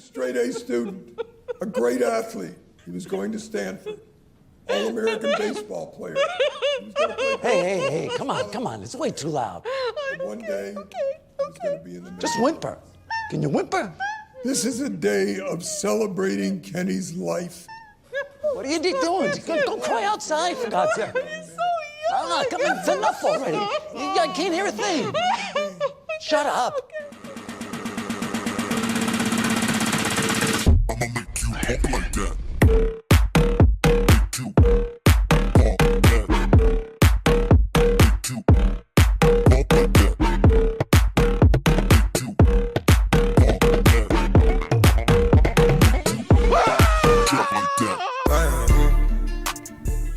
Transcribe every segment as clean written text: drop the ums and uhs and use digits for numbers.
straight A student, a great athlete. He was going to Stanford. All-American baseball player. He was gonna play Hey, come on. It's way too loud. And one day, he was going to be in the Just Navy. whimper. Can you whimper? This is a day of celebrating Kenny's life. What are you doing? Go cry outside, for God's sake. He's so young. Come on, it's enough already. I can't hear a thing. Shut up. I'ma make you walk like that. Make you walk like that. Make you walk like that. Make you walk like that. Drop like that.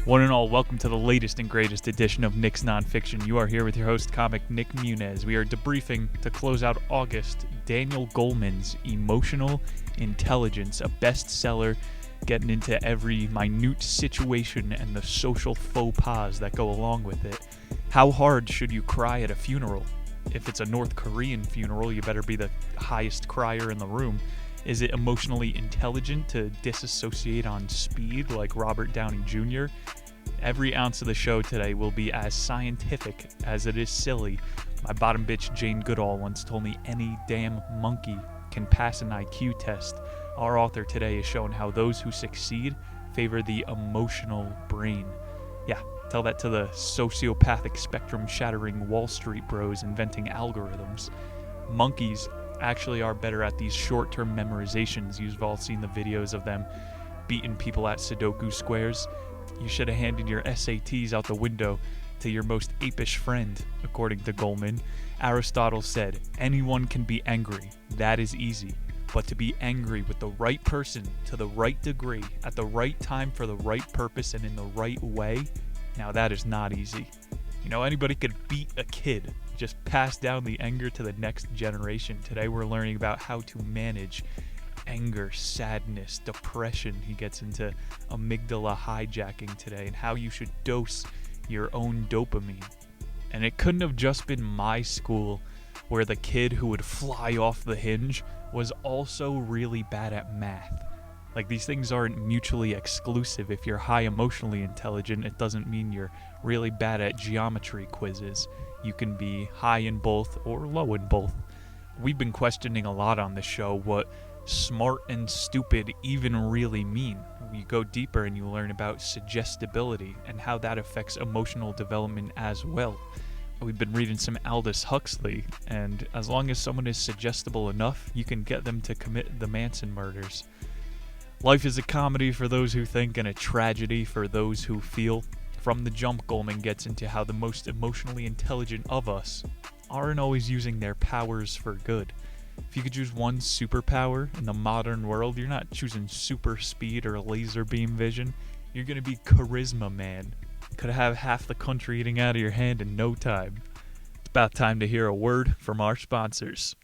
One and all, welcome to the latest and greatest edition of Nick's Nonfiction. You are here with your host, comic Nick Muniz. We are debriefing, to close out August, Daniel Goleman's Emotional Intelligence, a bestseller getting into every minute situation and the social faux pas that go along with it. How hard should you cry at a funeral? If it's a North Korean funeral, you better be the highest crier in the room. Is it emotionally intelligent to disassociate on speed like Robert Downey Jr.? Every ounce of the show today will be as scientific as it is silly. My bottom bitch Jane Goodall once told me any damn monkey can pass an IQ test. Our author today is showing how those who succeed favor the emotional brain. Yeah, tell that to the sociopathic spectrum-shattering Wall Street bros inventing algorithms. Monkeys actually are better at these short-term memorizations. You've all seen the videos of them beating people at Sudoku squares. You should have handed your SATs out the window to your most apish friend, according to Goleman. Aristotle said, anyone can be angry. That is easy. But to be angry with the right person, to the right degree, at the right time for the right purpose and in the right way, now that is not easy. You know, anybody could beat a kid. Just pass down the anger to the next generation. Today we're learning about how to manage anger, sadness, depression. He gets into amygdala hijacking today and how you should dose your own dopamine. And it couldn't have just been my school where the kid who would fly off the hinge was also really bad at math. Like, these things aren't mutually exclusive. If you're high emotionally intelligent, it doesn't mean you're really bad at geometry quizzes. You can be high in both or low in both. We've been questioning a lot on this show what smart and stupid even really mean. You go deeper and you learn about suggestibility and how that affects emotional development as well. We've been reading some Aldous Huxley, and as long as someone is suggestible enough, you can get them to commit the Manson murders. Life is a comedy for those who think and a tragedy for those who feel. From the jump, Goleman gets into how the most emotionally intelligent of us aren't always using their powers for good. If you could choose one superpower in the modern world, you're not choosing super speed or laser beam vision. You're going to be Charisma Man. Could have half the country eating out of your hand in no time. It's about time to hear a word from our sponsors.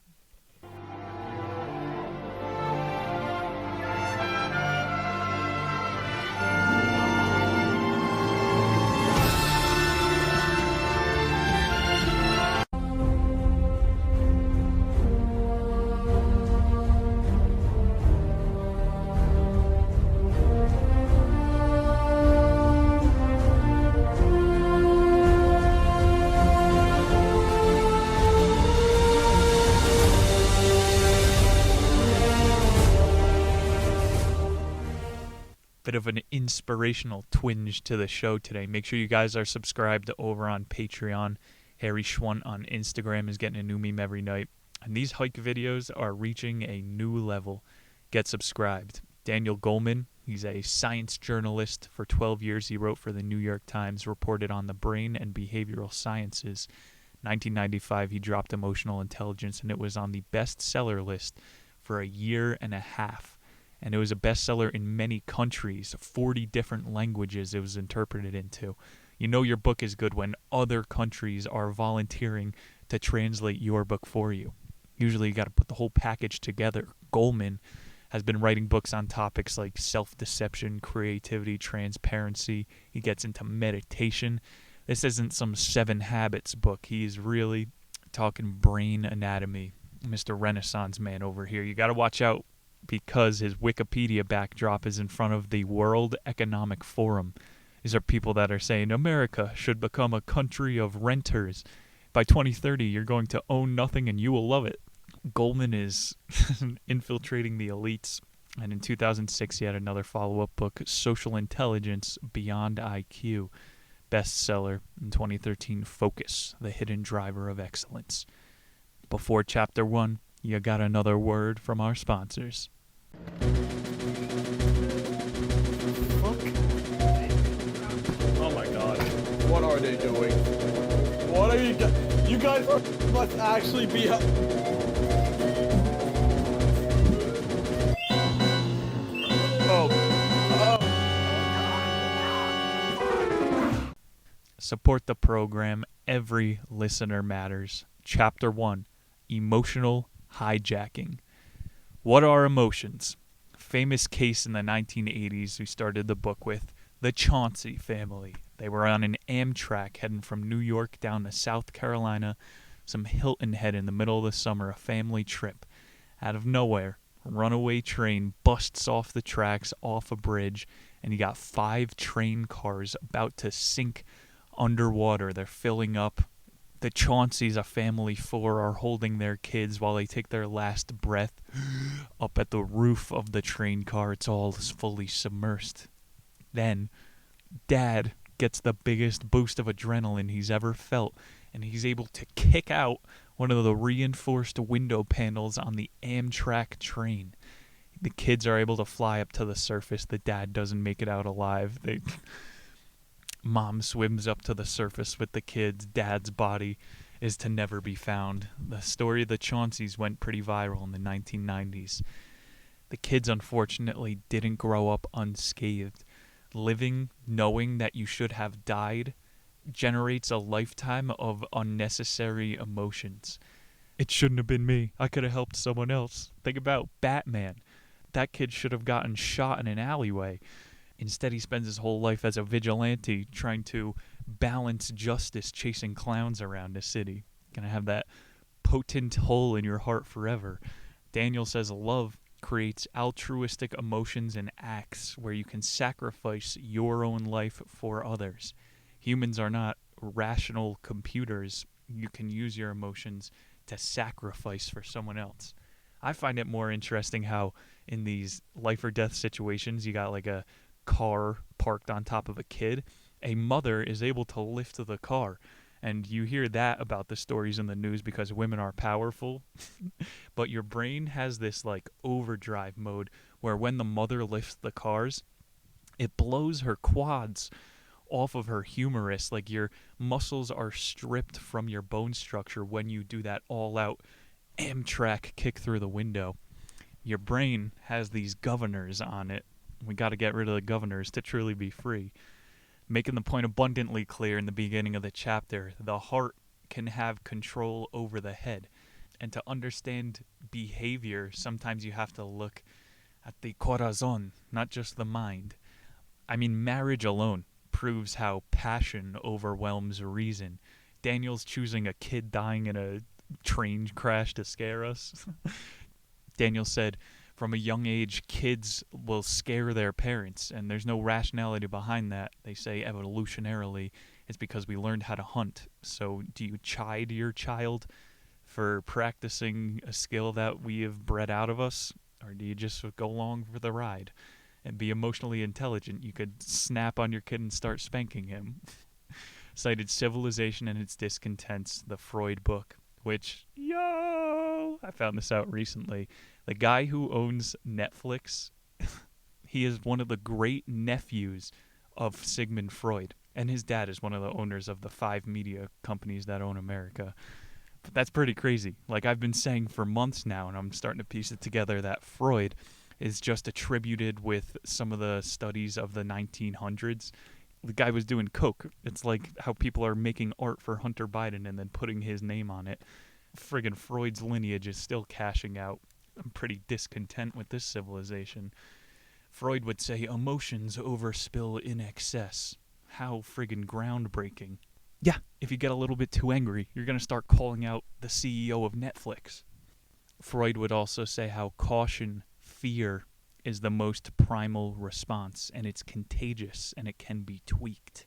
Bit of an inspirational twinge to the show today. Make sure you guys are subscribed over on Patreon. Harry Schwunt on Instagram is getting a new meme every night. And these hike videos are reaching a new level. Get subscribed. Daniel Goleman, he's a science journalist. For 12 years, he wrote for the New York Times, reported on the brain and behavioral sciences. 1995, he dropped Emotional Intelligence, and it was on the bestseller list for a year and a half. And it was a bestseller in many countries, 40 different languages it was interpreted into. You know your book is good when other countries are volunteering to translate your book for you. Usually you got to put the whole package together. Goleman has been writing books on topics like self-deception, creativity, transparency. He gets into meditation. This isn't some 7 Habits book. He's really talking brain anatomy. Mr. Renaissance man over here. You got to watch out because his Wikipedia backdrop is in front of the World Economic Forum. These are people that are saying America should become a country of renters. By 2030, you're going to own nothing and you will love it. Goleman is infiltrating the elites. And in 2006, he had another follow-up book, Social Intelligence Beyond IQ. Bestseller. In 2013, Focus, the Hidden Driver of Excellence. Before Chapter 1, you got another word from our sponsors. Oh my god. What are they doing? What are you guys? You guys must actually be. Support the program. Every listener matters. Chapter 1, Emotional Hijacking. What are emotions? Famous case in the 1980s we started the book with, the Chauncey family. They were on an Amtrak heading from New York down to South Carolina, some Hilton Head in the middle of the summer, a family trip. Out of nowhere, a runaway train busts off the tracks off a bridge, and you got 5 train cars about to sink underwater. They're filling up. The Chaunceys, a family 4, are holding their kids while they take their last breath up at the roof of the train car. It's all fully submersed. Then, Dad gets the biggest boost of adrenaline he's ever felt, and he's able to kick out one of the reinforced window panels on the Amtrak train. The kids are able to fly up to the surface. The dad doesn't make it out alive. Mom swims up to the surface with the kids. Dad's body is to never be found. The story of the Chaunceys went pretty viral in the 1990s. The kids, unfortunately, didn't grow up unscathed. Living knowing that you should have died generates a lifetime of unnecessary emotions. It shouldn't have been me. I could have helped someone else. Think about Batman. That kid should have gotten shot in an alleyway. Instead, he spends his whole life as a vigilante trying to balance justice, chasing clowns around the city. Gonna have that potent hole in your heart forever. Daniel says love creates altruistic emotions and acts where you can sacrifice your own life for others. Humans are not rational computers. You can use your emotions to sacrifice for someone else. I find it more interesting how in these life or death situations, you got like a car parked on top of a kid. A mother is able to lift the car. And you hear that about the stories in the news because women are powerful. But your brain has this like overdrive mode where when the mother lifts the cars, it blows her quads off of her humerus. Like your muscles are stripped from your bone structure when you do that all-out Amtrak kick through the window. Your brain has these governors on it. We got to get rid of the governors to truly be free. Making the point abundantly clear in the beginning of the chapter, the heart can have control over the head. And to understand behavior, sometimes you have to look at the corazon, not just the mind. I mean, marriage alone proves how passion overwhelms reason. Daniel's choosing a kid dying in a train crash to scare us. Daniel said, from a young age, kids will scare their parents, and there's no rationality behind that. They say evolutionarily it's because we learned how to hunt. So do you chide your child for practicing a skill that we have bred out of us, or do you just go along for the ride and be emotionally intelligent? You could snap on your kid and start spanking him. Cited Civilization and Its Discontents, the Freud book, which, I found this out recently. The guy who owns Netflix, he is one of the great nephews of Sigmund Freud. And his dad is one of the owners of the 5 media companies that own America. But that's pretty crazy. Like I've been saying for months now, and I'm starting to piece it together, that Freud is just attributed with some of the studies of the 1900s. The guy was doing coke. It's like how people are making art for Hunter Biden and then putting his name on it. Friggin' Freud's lineage is still cashing out. I'm pretty discontent with this civilization. Freud would say emotions overspill in excess. How friggin' groundbreaking. Yeah, if you get a little bit too angry, you're going to start calling out the CEO of Netflix. Freud would also say how caution fear is the most primal response, and it's contagious, and it can be tweaked.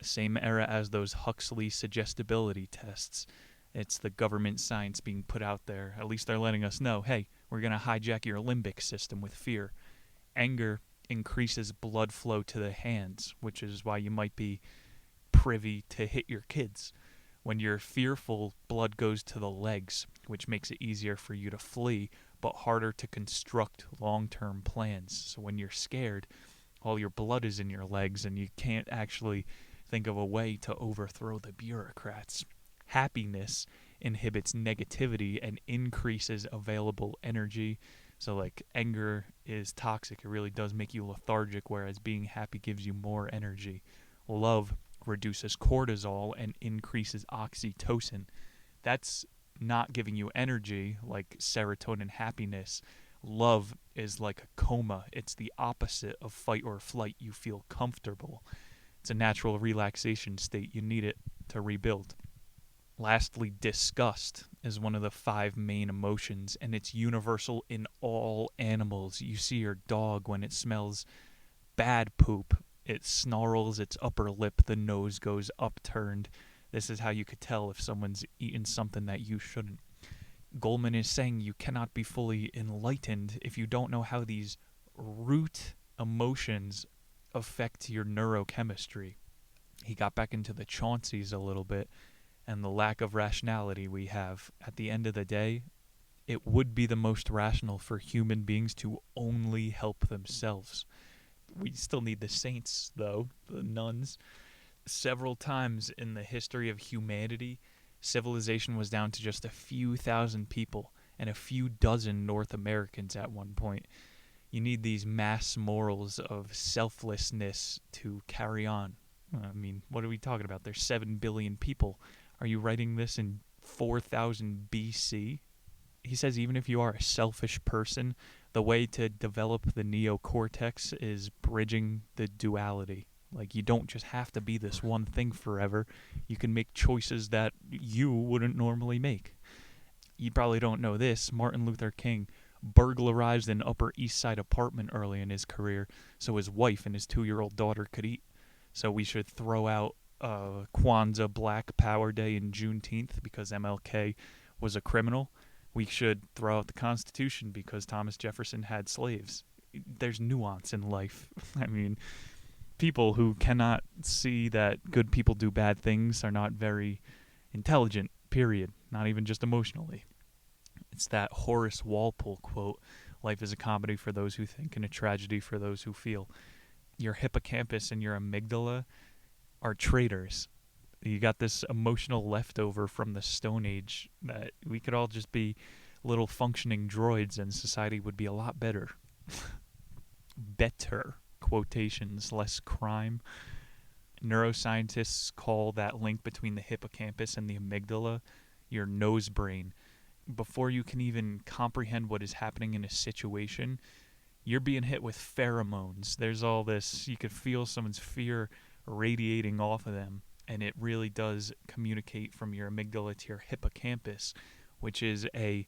Same era as those Huxley suggestibility tests. It's the government science being put out there. At least they're letting us know, hey, we're going to hijack your limbic system with fear. Anger increases blood flow to the hands, which is why you might be privy to hit your kids. When you're fearful, blood goes to the legs, which makes it easier for you to flee, but harder to construct long-term plans. So when you're scared, all your blood is in your legs, and you can't actually think of a way to overthrow the bureaucrats. Happiness inhibits negativity and increases available energy. So like anger is toxic. It really does make you lethargic, whereas being happy gives you more energy. Love reduces cortisol and increases oxytocin. That's not giving you energy like serotonin happiness. Love is like a coma. It's the opposite of fight or flight. You feel comfortable. It's a natural relaxation state. You need it to rebuild. Lastly, disgust is one of the 5 main emotions, and it's universal in all animals. You see your dog when it smells bad poop. It snarls its upper lip, the nose goes upturned. This is how you could tell if someone's eaten something that you shouldn't. Goleman is saying you cannot be fully enlightened if you don't know how these root emotions affect your neurochemistry. He got back into the Chaunceys a little bit and the lack of rationality we have. At the end of the day, it would be the most rational for human beings to only help themselves. We still need the saints, though, the nuns. Several times in the history of humanity, civilization was down to just a few thousand people and a few dozen North Americans at one point. You need these mass morals of selflessness to carry on. I mean, what are we talking about? There's 7 billion people. Are you writing this in 4000 BC? He says even if you are a selfish person, the way to develop the neocortex is bridging the duality. Like, you don't just have to be this one thing forever. You can make choices that you wouldn't normally make. You probably don't know this. Martin Luther King burglarized an Upper East Side apartment early in his career so his wife and his 2-year-old daughter could eat. So we should throw out Kwanzaa Black Power Day and Juneteenth because MLK was a criminal. We should throw out the Constitution because Thomas Jefferson had slaves. There's nuance in life. I mean, people who cannot see that good people do bad things are not very intelligent, period. Not even just emotionally. It's that Horace Walpole quote, "Life is a comedy for those who think and a tragedy for those who feel." Your hippocampus and your amygdala are traitors. You got this emotional leftover from the Stone Age that we could all just be little functioning droids and society would be a lot better. Better, quotations, less crime. Neuroscientists call that link between the hippocampus and the amygdala your nose brain. Before you can even comprehend what is happening in a situation, you're being hit with pheromones. There's all this, you could feel someone's fear radiating off of them, and it really does communicate from your amygdala to your hippocampus, which is a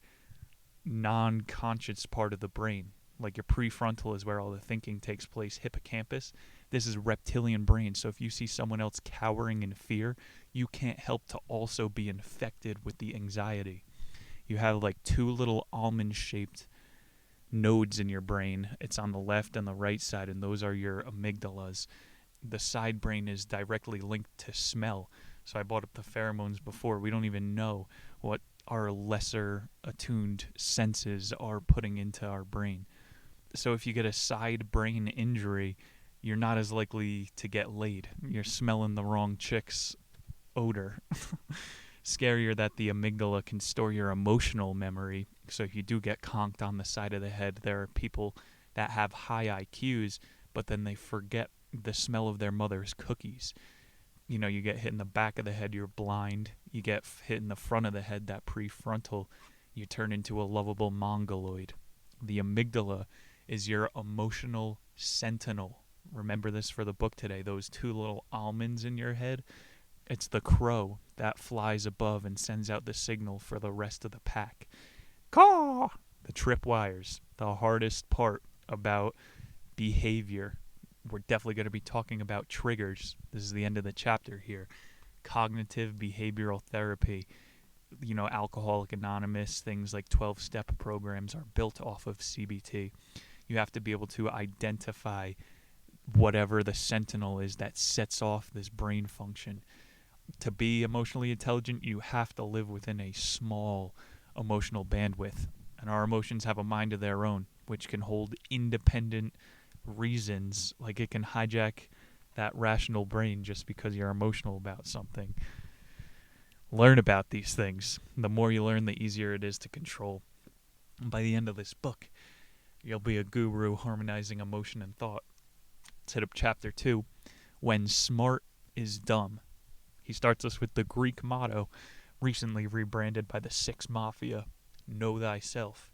non-conscious part of the brain. Like your prefrontal is where all the thinking takes place. Hippocampus, this is reptilian brain. So if you see someone else cowering in fear, you can't help to also be infected with the anxiety. You have like 2 little almond-shaped nodes in your brain. It's on the left and the right side, and those are your amygdalas. The side brain is directly linked to smell. So I brought up the pheromones before. We don't even know what our lesser attuned senses are putting into our brain. So if you get a side brain injury, you're not as likely to get laid. You're smelling the wrong chick's odor. Scarier that the amygdala can store your emotional memory. So if you do get conked on the side of the head, there are people that have high IQs, but then they forget the smell of their mother's cookies. You know, you get hit in the back of the head, you're blind. You get hit in the front of the head, that prefrontal, you turn into a lovable mongoloid. The amygdala is your emotional sentinel. Remember this for the book today, those 2 little almonds in your head. It's the crow that flies above and sends out the signal for the rest of the pack. Caw! The tripwires. the hardest part about behavior. We're definitely going to be talking about triggers. This is the end of the chapter here. Cognitive behavioral therapy. Alcoholic Anonymous, things like 12-step programs are built off of CBT. You have to be able to identify whatever the sentinel is that sets off this brain function. To be emotionally intelligent, you have to live within a small emotional bandwidth. And our emotions have a mind of their own, which can hold independent reasons. Like, it can hijack that rational brain just because you're emotional about something. Learn about these things. The more you learn, the easier it is to control. And by the end of this book, you'll be a guru harmonizing emotion and thought. Let's hit up chapter 2, When Smart is Dumb. He starts us with the Greek motto, recently rebranded by the Six Mafia, Know Thyself.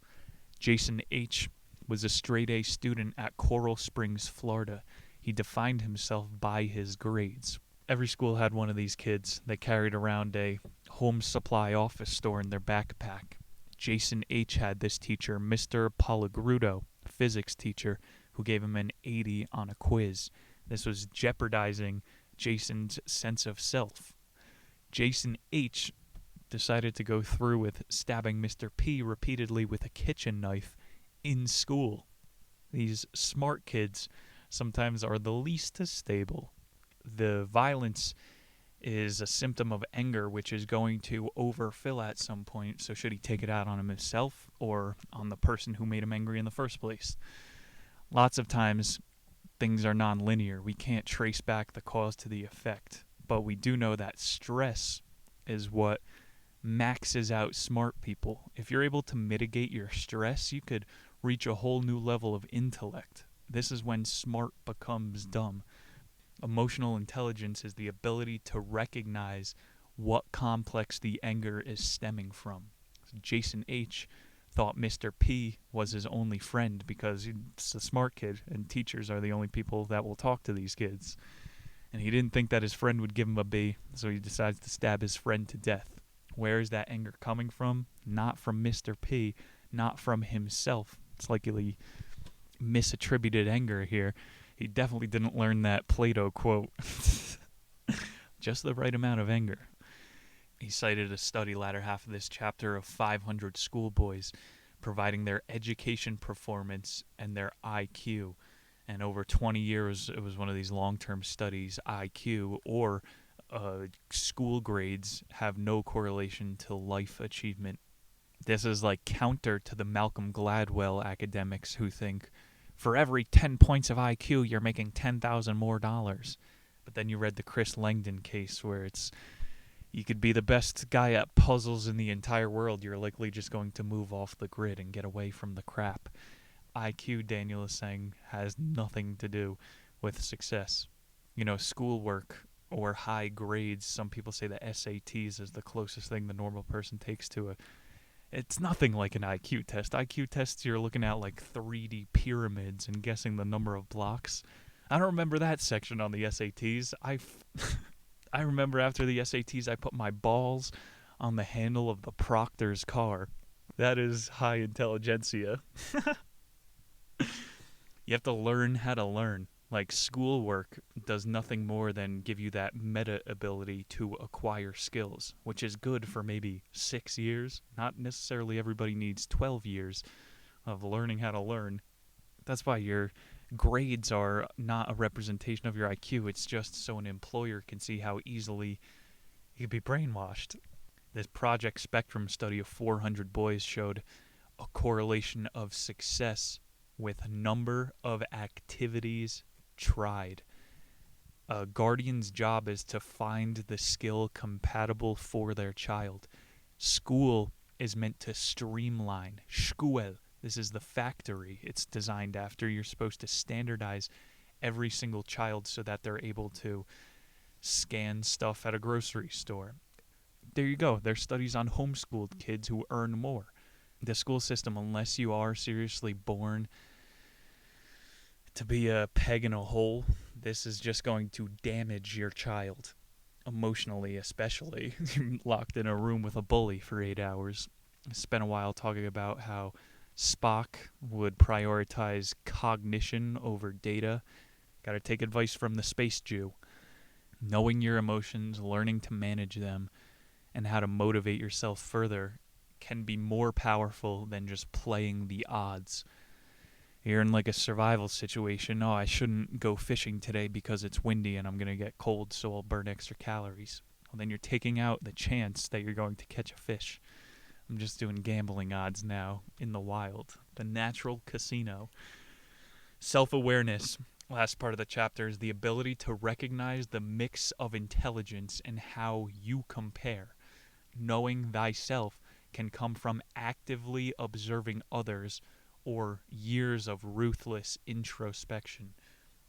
Jason H. was a straight-A student at Coral Springs, Florida. He defined himself by his grades. Every school had one of these kids. They carried around a home supply office store in their backpack. Jason H. had this teacher, Mr. Polagrudo, a physics teacher, who gave him an 80 on a quiz. This was jeopardizing Jason's sense of self. Jason H. decided to go through with stabbing Mr. P repeatedly with a kitchen knife in school. These smart kids sometimes are the least stable. The violence is a symptom of anger, which is going to overfill at some point. So should he take it out on himself or on the person who made him angry in the first place? Lots of times, things are non-linear. We can't trace back the cause to the effect. But we do know that stress is what maxes out smart people. If you're able to mitigate your stress, you could reach a whole new level of intellect. This is when smart becomes dumb. Emotional intelligence is the ability to recognize what complex the anger is stemming from. Jason H. thought Mr. P was his only friend because he's a smart kid and teachers are the only people that will talk to these kids. And he didn't think that his friend would give him a B, so he decides to stab his friend to death. Where is that anger coming from? Not from Mr. P, not from himself. It's likely misattributed anger here. He definitely didn't learn that Plato quote. Just the right amount of anger. He cited a study latter half of this chapter of 500 schoolboys providing their education performance and their IQ. And over 20 years, it was one of these long-term studies, IQ or school grades have no correlation to life achievement. This is like counter to the Malcolm Gladwell academics who think for every 10 points of IQ, you're making $10,000 more. But then you read the Chris Langdon case where it's you could be the best guy at puzzles in the entire world. You're likely just going to move off the grid and get away from the crap. IQ, Daniel is saying, has nothing to do with success. Schoolwork or high grades, some people say the SATs is the closest thing the normal person takes to it. It's nothing like an IQ test. IQ tests, you're looking at like 3D pyramids and guessing the number of blocks. I don't remember that section on the SATs. I remember after the SATs, I put my balls on the handle of the proctor's car. That is high intelligentsia. You have to learn how to learn. Like, schoolwork does nothing more than give you that meta ability to acquire skills, which is good for maybe 6 years. Not necessarily everybody needs 12 years of learning how to learn. That's why your grades are not a representation of your IQ. It's just so an employer can see how easily you can be brainwashed. This Project Spectrum study of 400 boys showed a correlation of success with number of activities tried. A guardian's job is to find the skill compatible for their child. School is meant to streamline. Schule. This is the factory it's designed after. You're supposed to standardize every single child so that they're able to scan stuff at a grocery store. There you go. There's studies on homeschooled kids who earn more. The school system, unless you are seriously born to be a peg in a hole, this is just going to damage your child. Emotionally, especially. You're locked in a room with a bully for 8 hours. I spent a while talking about how Spock would prioritize cognition over data. Got to take advice from the space Jew. Knowing your emotions, learning to manage them, and how to motivate yourself further can be more powerful than just playing the odds. You're in like a survival situation. Oh, I shouldn't go fishing today because it's windy and I'm going to get cold, so I'll burn extra calories. Well, then you're taking out the chance that you're going to catch a fish. I'm just doing gambling odds now in the wild. The natural casino. Self-awareness, last part of the chapter, is the ability to recognize the mix of intelligence and how you compare. Knowing thyself can come from actively observing others or years of ruthless introspection.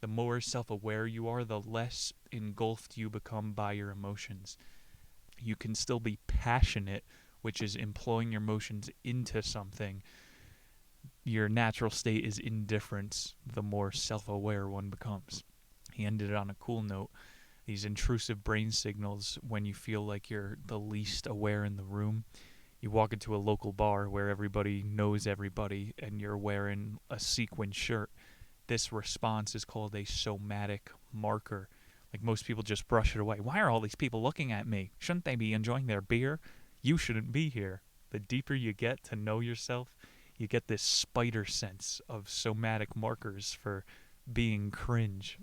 The more self-aware you are, the less engulfed you become by your emotions. You can still be passionate, which is employing your emotions into something. Your natural state is indifference, the more self-aware one becomes. He ended it on a cool note. These intrusive brain signals when you feel like you're the least aware in the room. You walk into a local bar where everybody knows everybody and you're wearing a sequin shirt. This response is called a somatic marker. Like most people just brush it away. Why are all these people looking at me? Shouldn't they be enjoying their beer? You shouldn't be here. The deeper you get to know yourself, you get this spider sense of somatic markers for being cringe.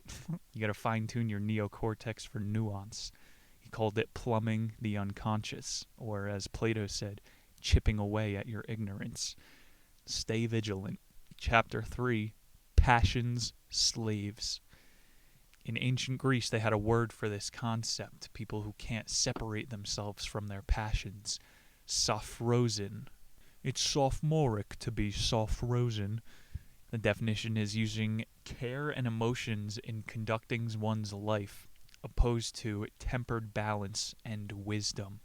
You gotta fine-tune your neocortex for nuance. He called it plumbing the unconscious, or as Plato said, chipping away at your ignorance. Stay vigilant. Chapter 3, Passions Slaves. In ancient Greece, they had a word for this concept, people who can't separate themselves from their passions. Sophrosin. It's sophomoric to be sophrosin. The definition is using care and emotions in conducting one's life, opposed to tempered balance and wisdom.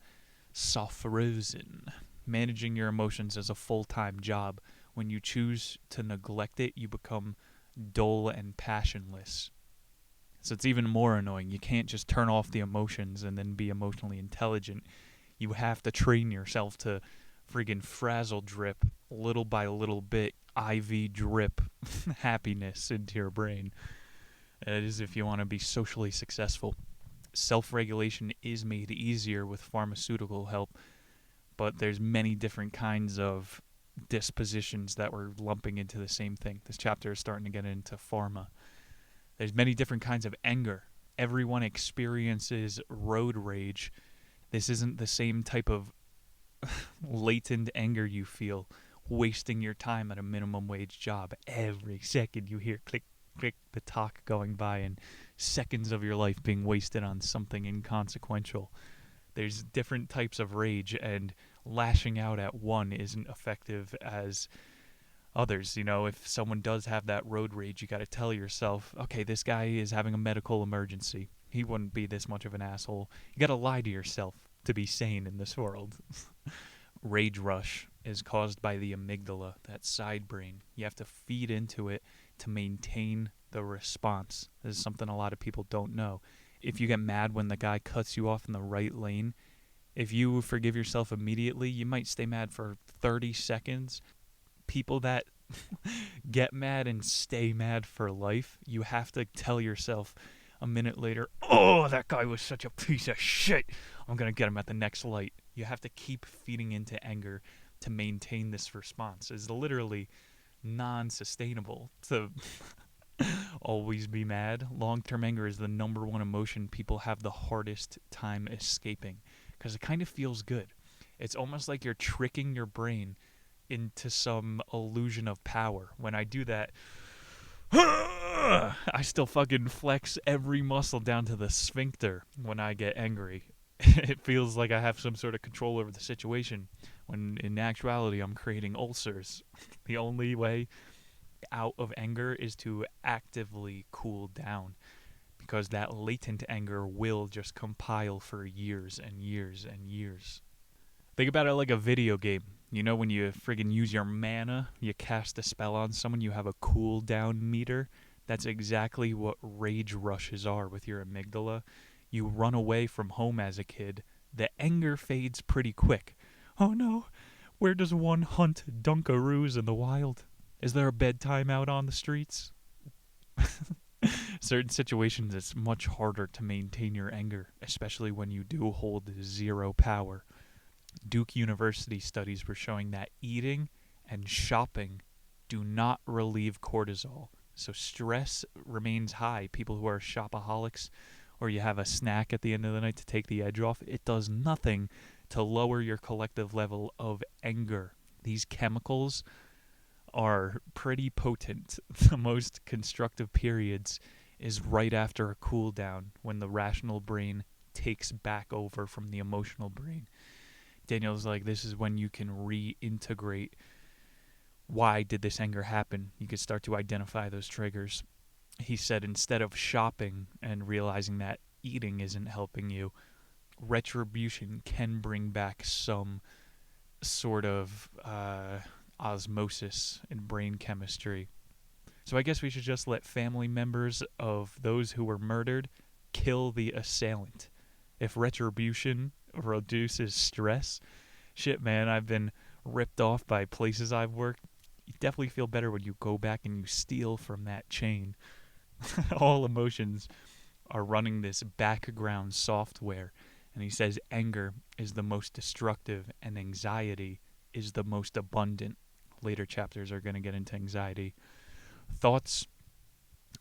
Sophrosin. Managing your emotions is a full-time job. When you choose to neglect it, you become dull and passionless. So it's even more annoying. You can't just turn off the emotions and then be emotionally intelligent. You have to train yourself to friggin' frazzle drip, little by little bit, IV drip happiness into your brain. That is if you want to be socially successful. Self-regulation is made easier with pharmaceutical help, but there's many different kinds of dispositions that we're lumping into the same thing. This chapter is starting to get into pharma. There's many different kinds of anger. Everyone experiences road rage. This isn't the same type of latent anger you feel wasting your time at a minimum wage job. Every second you hear click, click, the talk going by and seconds of your life being wasted on something inconsequential. There's different types of rage, and lashing out at one isn't effective as others. You know, if someone does have that road rage, you got to tell yourself, okay, this guy is having a medical emergency. He wouldn't be this much of an asshole. You got to lie to yourself to be sane in this world. Rage rush is caused by the amygdala, that side brain. You have to feed into it to maintain the response. This is something a lot of people don't know. If you get mad when the guy cuts you off in the right lane, if you forgive yourself immediately, you might stay mad for 30 seconds. People that get mad and stay mad for life, you have to tell yourself a minute later, oh, that guy was such a piece of shit. I'm going to get him at the next light. You have to keep feeding into anger to maintain this response. It's literally non-sustainable to always be mad. Long-term anger is the number one emotion people have the hardest time escaping because it kind of feels good. It's almost like you're tricking your brain into some illusion of power. When I do that, I still fucking flex every muscle down to the sphincter when I get angry. It feels like I have some sort of control over the situation, when in actuality I'm creating ulcers. The only way out of anger is to actively cool down, because that latent anger will just compile for years and years and years. Think about it like a video game. You know, when you friggin' use your mana, you cast a spell on someone, you have a cooldown meter. That's exactly what rage rushes are with your amygdala. You run away from home as a kid, the anger fades pretty quick. Oh no, Where does one hunt dunkaroos in the wild? Is there a bedtime out on the streets? Certain situations, it's much harder to maintain your anger, especially when you do hold zero power. Duke University studies were showing that eating and shopping do not relieve cortisol. So stress remains high. People who are shopaholics, or you have a snack at the end of the night to take the edge off, it does nothing to lower your collective level of anger. These chemicals are pretty potent. The most constructive periods is right after a cool down, when the rational brain takes back over from the emotional brain. Daniel's like, this is when you can reintegrate why did this anger happen. You can start to identify those triggers. He said instead of shopping and realizing that eating isn't helping you, retribution can bring back some sort of osmosis in brain chemistry. So I guess we should just let family members of those who were murdered kill the assailant. If retribution reduces stress, shit, man, I've been ripped off by places I've worked. You definitely feel better when you go back and you steal from that chain. All emotions are running this background software. And he says anger is the most destructive and anxiety is the most abundant. Later chapters are going to get into anxiety. Thoughts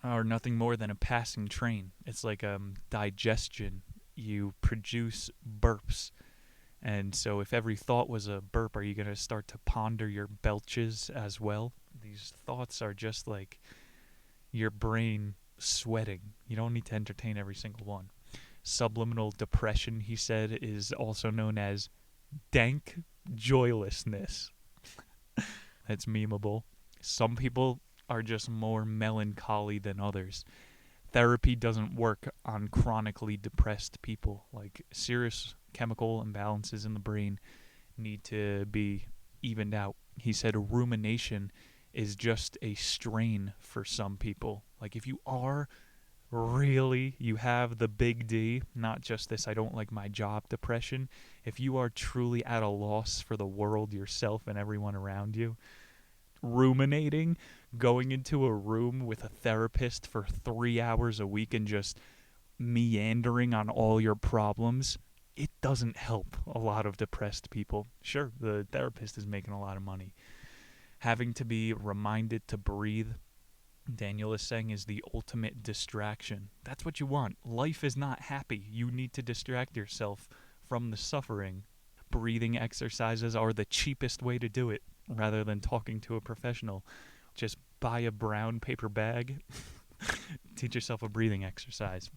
are nothing more than a passing train. It's like digestion. You produce burps. And so if every thought was a burp, are you going to start to ponder your belches as well? These thoughts are just like your brain sweating. You don't need to entertain every single one. Subliminal depression, he said, is also known as dank joylessness. That's memeable. Some people are just more melancholy than others. Therapy doesn't work on chronically depressed people. Like, serious chemical imbalances in the brain need to be evened out. He said rumination is just a strain for some people. Like, if you are really, you have the big D, not just this I don't like my job depression. If you are truly at a loss for the world, yourself, and everyone around you, ruminating, going into a room with a therapist for 3 hours a week and just meandering on all your problems, it doesn't help a lot of depressed people. Sure, the therapist is making a lot of money. Having to be reminded to breathe, Daniel is saying, is the ultimate distraction. That's what you want. Life is not happy. You need to distract yourself from the suffering. Breathing exercises are the cheapest way to do it, rather than talking to a professional. Just buy a brown paper bag, teach yourself a breathing exercise.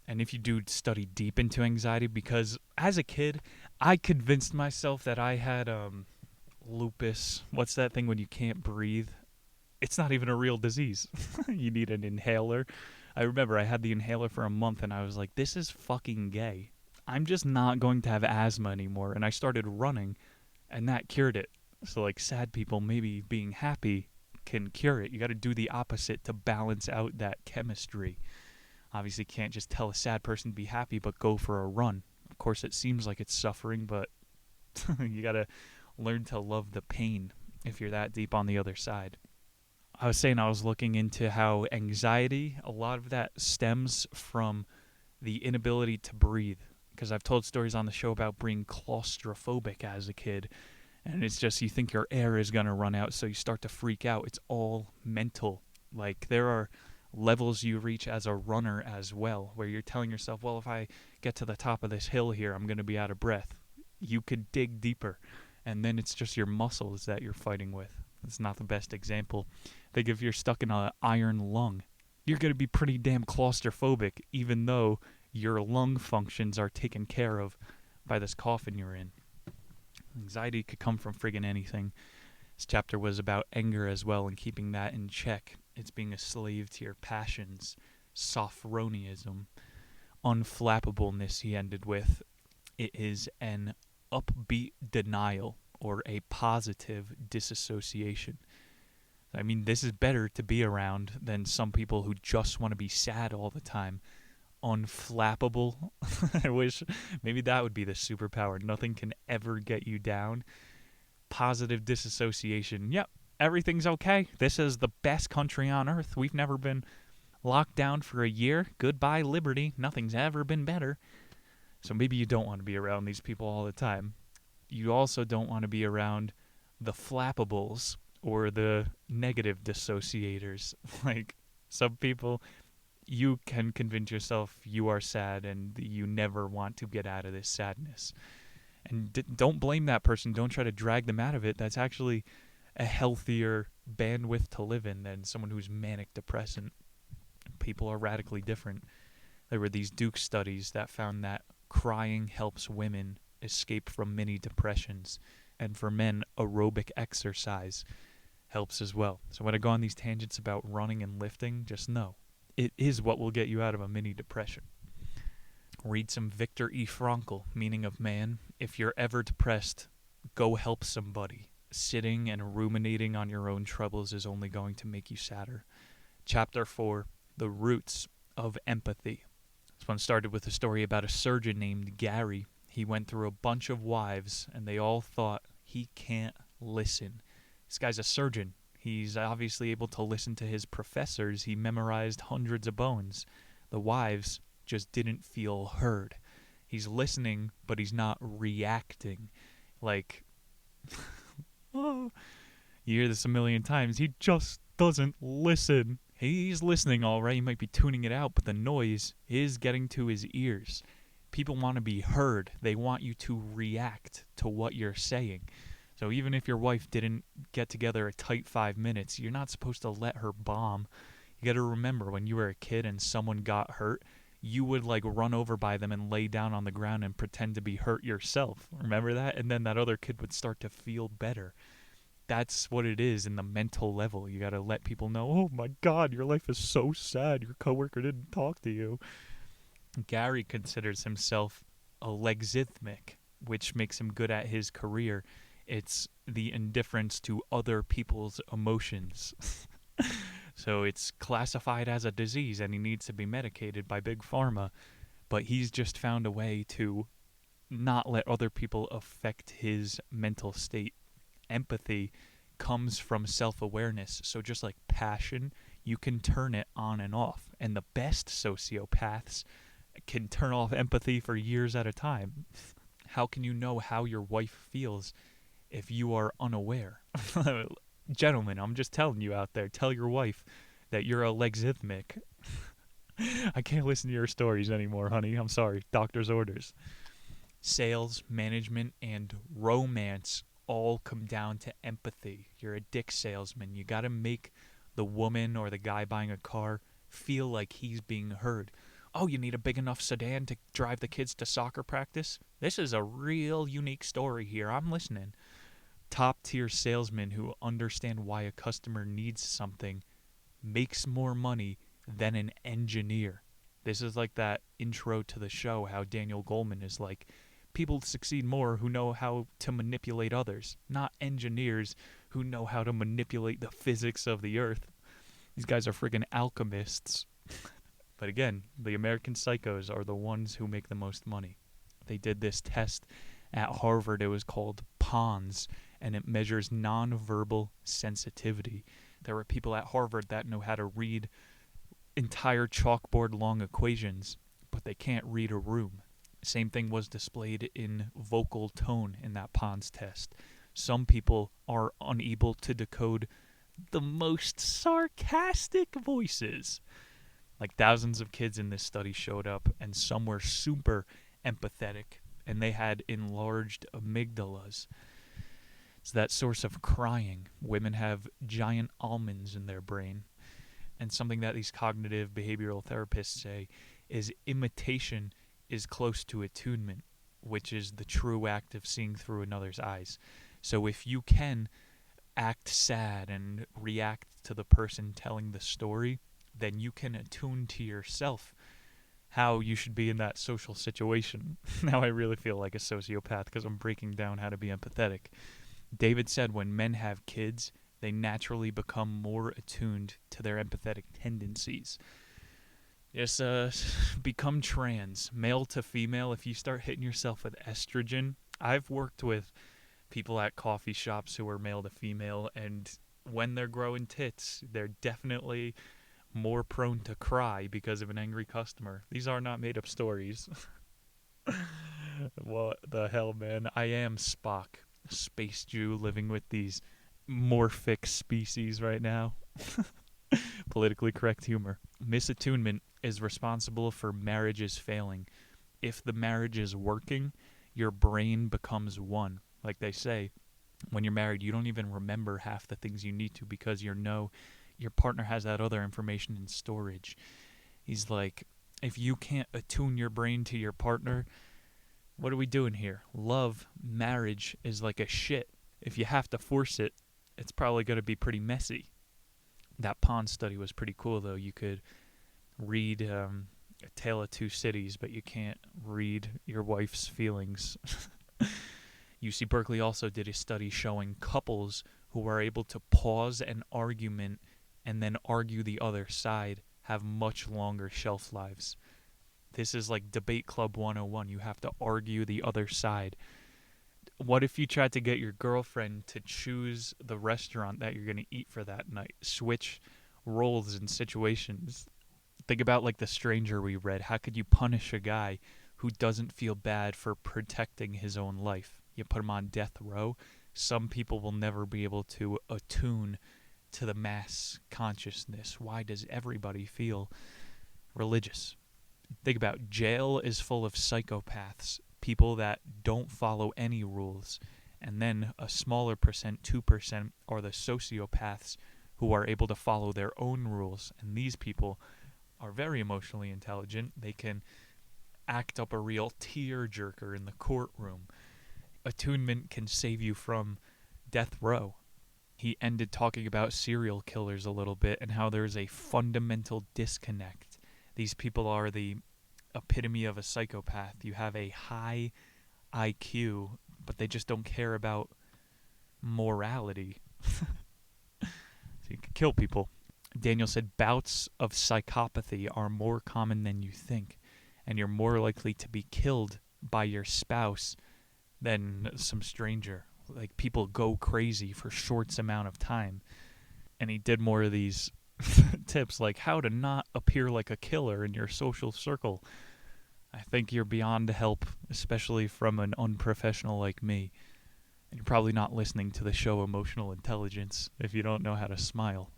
And if you do study deep into anxiety, because as a kid, I convinced myself that I had lupus. What's that thing when you can't breathe? It's not even a real disease. You need an inhaler. I remember I had the inhaler for a month and I was like, this is fucking gay. I'm just not going to have asthma anymore. And I started running and that cured it. So like sad people, maybe being happy can cure it. You got to do the opposite to balance out that chemistry. Obviously can't just tell a sad person to be happy, but go for a run. Of course it seems like it's suffering, but you got to learn to love the pain if you're that deep on the other side. I was saying I was looking into how anxiety, a lot of that stems from the inability to breathe. Because I've told stories on the show about being claustrophobic as a kid. And it's just you think your air is going to run out, so you start to freak out. It's all mental. Like there are levels you reach as a runner as well, where you're telling yourself, well, if I get to the top of this hill here, I'm going to be out of breath. You could dig deeper. And then it's just your muscles that you're fighting with. It's not the best example. Think if you're stuck in an iron lung, you're going to be pretty damn claustrophobic, even though your lung functions are taken care of by this coffin you're in. Anxiety could come from friggin' anything. This chapter was about anger as well and keeping that in check. It's being a slave to your passions. Sophroniism. Unflappableness, he ended with. It is an upbeat denial or a positive disassociation. I mean, this is better to be around than some people who just want to be sad all the time. Unflappable. I wish maybe that would be the superpower. Nothing can ever get you down. positive disassociation. Yep, everything's okay. This is the best country on earth. We've never been locked down for a year. Goodbye, liberty. Nothing's ever been better. So maybe you don't want to be around these people all the time. You also don't want to be around the flappables or the negative dissociators. Like, some people, you can convince yourself you are sad and you never want to get out of this sadness. And don't blame that person. Don't try to drag them out of it. That's actually a healthier bandwidth to live in than someone who's manic depressant. People are radically different. There were these Duke studies that found that crying helps women escape from many depressions. And for men, aerobic exercise helps as well. So when I go on these tangents about running and lifting, just know it is what will get you out of a mini depression. Read some Viktor E. Frankl, Meaning of Man. If you're ever depressed, go help somebody. Sitting and ruminating on your own troubles is only going to make you sadder. Chapter 4, The Roots of Empathy. This one started with a story about a surgeon named Gary. He went through a bunch of wives, and they all thought, he can't listen. This guy's a surgeon. He's obviously able to listen to his professors. He memorized hundreds of bones. The wives just didn't feel heard. He's listening, but he's not reacting. Like, oh, you hear this a million times. He just doesn't listen. He's listening all right. He might be tuning it out, but the noise is getting to his ears. People want to be heard. They want you to react to what you're saying. So even if your wife didn't get together a tight 5 minutes, you're not supposed to let her bomb. You got to remember, when you were a kid and someone got hurt, you would like run over by them and lay down on the ground and pretend to be hurt yourself. Remember that? And then that other kid would start to feel better. That's what it is in the mental level. You got to let people know, oh my God, your life is so sad. Your coworker didn't talk to you. Gary considers himself a lexithmic, which makes him good at his career. It's the indifference to other people's emotions. So it's classified as a disease and he needs to be medicated by Big Pharma. But he's just found a way to not let other people affect his mental state. Empathy comes from self-awareness. So just like passion, you can turn it on and off. And the best sociopaths can turn off empathy for years at a time. How can you know how your wife feels if you are unaware? Gentlemen, I'm just telling you out there, tell your wife that you're a lexithmic. I can't listen to your stories anymore, honey. I'm sorry. Doctor's orders. Sales, management, and romance all come down to empathy. You're a dick salesman. You got to make the woman or the guy buying a car feel like he's being heard. Oh, you need a big enough sedan to drive the kids to soccer practice? This is a real unique story here. I'm listening. Top-tier salesmen who understand why a customer needs something makes more money than an engineer. This is like that intro to the show, how Daniel Goleman is like, people succeed more who know how to manipulate others, not engineers who know how to manipulate the physics of the earth. These guys are friggin' alchemists. But again, the American psychos are the ones who make the most money. They did this test at Harvard. It was called PONS, and it measures nonverbal sensitivity. There were people at Harvard that know how to read entire chalkboard-long equations, but they can't read a room. Same thing was displayed in vocal tone in that PONS test. Some people are unable to decode the most sarcastic voices. Like thousands of kids in this study showed up, and some were super empathetic, and they had enlarged amygdalas. It's that source of crying. Women have giant almonds in their brain. And something that these cognitive behavioral therapists say is imitation is close to attunement, which is the true act of seeing through another's eyes. So if you can act sad and react to the person telling the story, then you can attune to yourself how you should be in that social situation. Now I really feel like a sociopath because I'm breaking down how to be empathetic. David said when men have kids, they naturally become more attuned to their empathetic tendencies. Just become trans, male to female. If you start hitting yourself with estrogen, I've worked with people at coffee shops who are male to female, and when they're growing tits, they're definitely more prone to cry because of an angry customer. These are not made up stories. What the hell, man? I am Spock, space Jew living with these morphic species right now. Politically correct humor. Misattunement is responsible for marriages failing. If the marriage is working, your brain becomes one. Like they say, when you're married, you don't even remember half the things you need to because your partner has that other information in storage. He's like, if you can't attune your brain to your partner, what are we doing here? Love, marriage is like a shit. If you have to force it, it's probably going to be pretty messy. That pond study was pretty cool, though. You could read A Tale of Two Cities, but you can't read your wife's feelings. UC Berkeley also did a study showing couples who are able to pause an argument and then argue the other side have much longer shelf lives. This is like Debate Club 101. You have to argue the other side. What if you tried to get your girlfriend to choose the restaurant that you're going to eat for that night? Switch roles in situations. Think about like The Stranger we read. How could you punish a guy who doesn't feel bad for protecting his own life? You put him on death row. Some people will never be able to attune to the mass consciousness. Why does everybody feel religious? Think about jail is full of psychopaths, people that don't follow any rules, and then a smaller percent, 2%, are the sociopaths who are able to follow their own rules, and these people are very emotionally intelligent. They can act up a real tear-jerker in the courtroom. Attunement can save you from death row. He ended talking about serial killers a little bit and how there's a fundamental disconnect. These people are the epitome of a psychopath. You have a high IQ, but they just don't care about morality. So you can kill people. Daniel said bouts of psychopathy are more common than you think, and you're more likely to be killed by your spouse than some stranger. Like, people go crazy for short amount of time. And he did more of these tips, like how to not appear like a killer in your social circle. I think you're beyond help, especially from an unprofessional like me. And you're probably not listening to the show Emotional Intelligence if you don't know how to smile.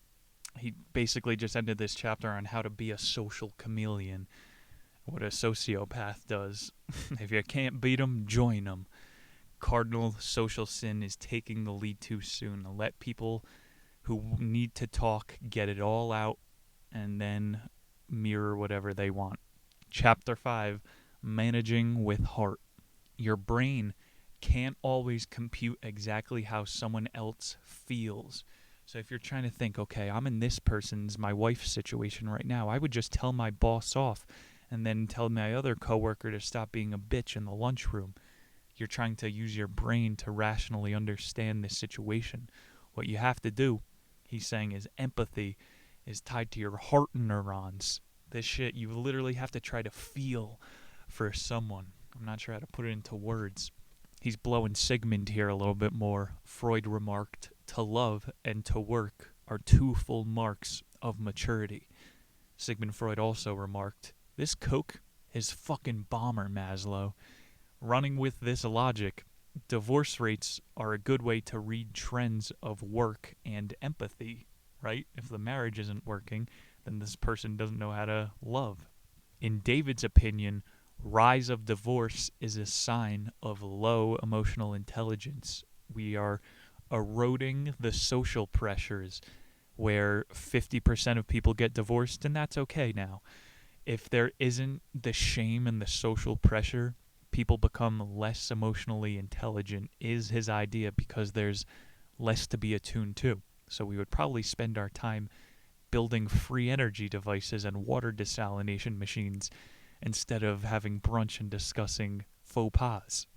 He basically just ended this chapter on how to be a social chameleon, what a sociopath does. If you can't beat them, join them. Cardinal social sin is taking the lead too soon. Let people who need to talk get it all out and then mirror whatever they want. Chapter 5, Managing with Heart. Your brain can't always compute exactly how someone else feels. So if you're trying to think, okay, I'm in this person's, my wife's situation right now, I would just tell my boss off and then tell my other coworker to stop being a bitch in the lunchroom. You're trying to use your brain to rationally understand this situation. What you have to do, he's saying, is empathy is tied to your heart neurons. This shit, you literally have to try to feel for someone. I'm not sure how to put it into words. He's blowing Sigmund here a little bit more. Freud remarked, to love and to work are two full marks of maturity. Sigmund Freud also remarked, this Coke is fucking bomber, Maslow. Running with this logic, divorce rates are a good way to read trends of work and empathy, right? If the marriage isn't working, then this person doesn't know how to love. In David's opinion, rise of divorce is a sign of low emotional intelligence. We are eroding the social pressures where 50% of people get divorced, and that's okay now. If there isn't the shame and the social pressure, people become less emotionally intelligent, is his idea, because there's less to be attuned to. So we would probably spend our time building free energy devices and water desalination machines instead of having brunch and discussing faux pas.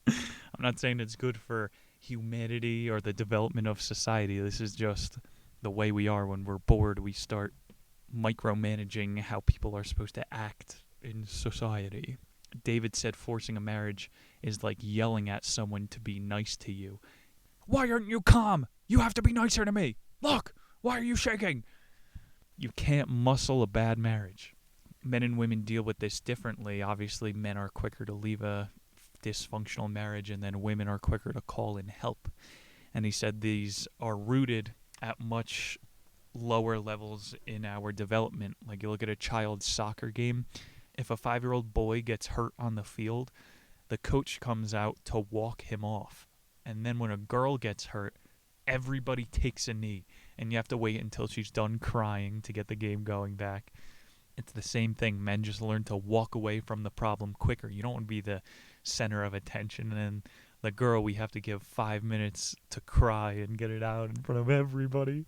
I'm not saying it's good for humanity or the development of society. This is just the way we are. When we're bored, we start micromanaging how people are supposed to act in society. David said forcing a marriage is like yelling at someone to be nice to you. Why aren't you calm? You have to be nicer to me. Look, why are you shaking? You can't muscle a bad marriage. Men and women deal with this differently. Obviously, men are quicker to leave a dysfunctional marriage, and then women are quicker to call in help. And he said these are rooted at much lower levels in our development. Like, you look at a child's soccer game. If a 5-year-old boy gets hurt on the field, the coach comes out to walk him off. And then when a girl gets hurt, everybody takes a knee, and you have to wait until she's done crying to get the game going back. It's the same thing. Men just learn to walk away from the problem quicker. You don't want to be the center of attention, and then the girl, we have to give 5 minutes to cry and get it out in front of everybody.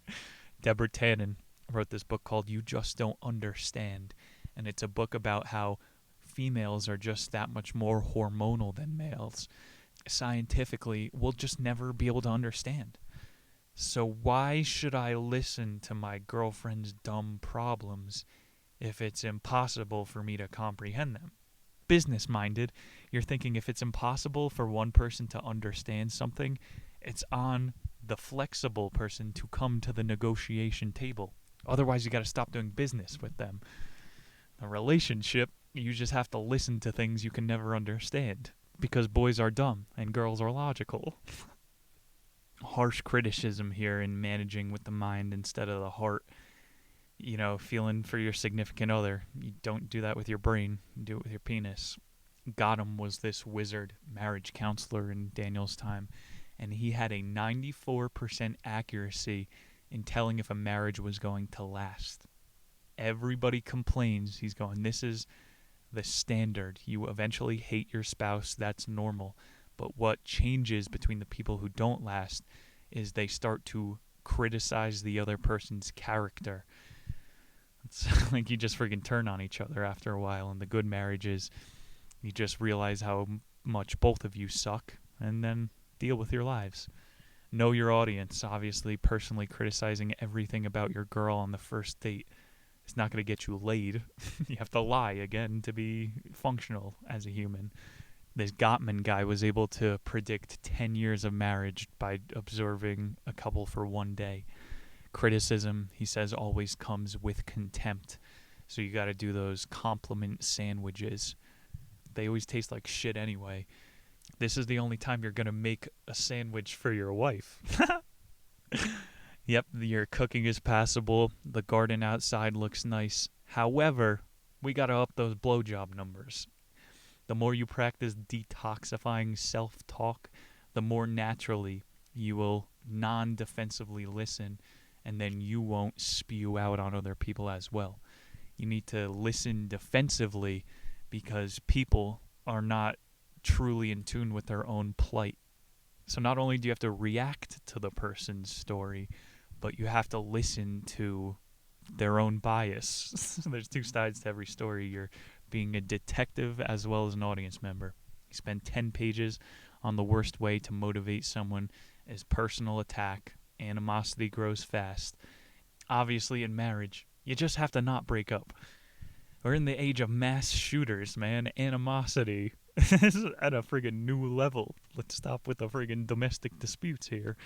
Deborah Tannen wrote this book called You Just Don't Understand, and it's a book about how females are just that much more hormonal than males. Scientifically, we'll just never be able to understand. So why should I listen to my girlfriend's dumb problems if it's impossible for me to comprehend them? Business-minded, you're thinking if it's impossible for one person to understand something, it's on the flexible person to come to the negotiation table. Otherwise, you got to stop doing business with them. A relationship, you just have to listen to things you can never understand, because boys are dumb and girls are logical. Harsh criticism here in managing with the mind instead of the heart. You know, feeling for your significant other. You don't do that with your brain. You do it with your penis. Goleman was this wizard marriage counselor in Daniel's time, and he had a 94% accuracy in telling if a marriage was going to last. Everybody complains. He's going, this is the standard. You eventually hate your spouse. That's normal. But what changes between the people who don't last is they start to criticize the other person's character. It's like you just freaking turn on each other after a while. And the good marriages, you just realize how much both of you suck and then deal with your lives. Know your audience. Obviously, personally criticizing everything about your girl on the first date is not going to get you laid. You have to lie again to be functional as a human. This Gottman guy was able to predict 10 years of marriage by observing a couple for one day. Criticism, he says, always comes with contempt. So you got to do those compliment sandwiches. They always taste like shit anyway. This is the only time you're going to make a sandwich for your wife. Yep, your cooking is passable. The garden outside looks nice. However, we got to up those blowjob numbers. The more you practice detoxifying self-talk, the more naturally you will non-defensively listen, and then you won't spew out on other people as well. You need to listen defensively because people are not truly in tune with their own plight. So not only do you have to react to the person's story, but you have to listen to their own bias. There's two sides to every story. You're being a detective as well as an audience member. You spend 10 pages on the worst way to motivate someone is personal attack. Animosity grows fast. Obviously, in marriage, you just have to not break up. We're in the age of mass shooters, man. Animosity is at a friggin' new level. Let's stop with the friggin' domestic disputes here.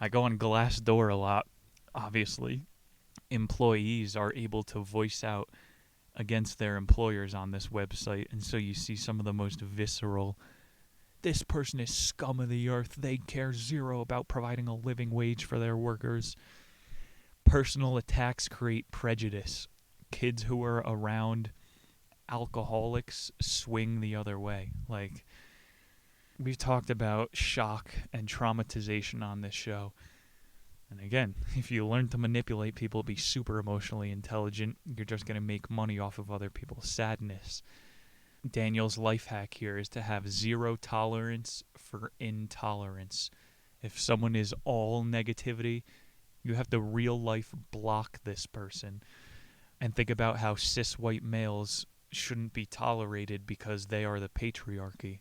I go on Glassdoor a lot, obviously. Employees are able to voice out against their employers on this website, and so you see some of the most visceral, this person is scum of the earth, they care zero about providing a living wage for their workers. Personal attacks create prejudice. Kids who are around alcoholics swing the other way. Like, we've talked about shock and traumatization on this show. And again, if you learn to manipulate people, be super emotionally intelligent, you're just going to make money off of other people's sadness. Daniel's life hack here is to have zero tolerance for intolerance. If someone is all negativity, you have to real life block this person. And think about how cis white males shouldn't be tolerated because they are the patriarchy.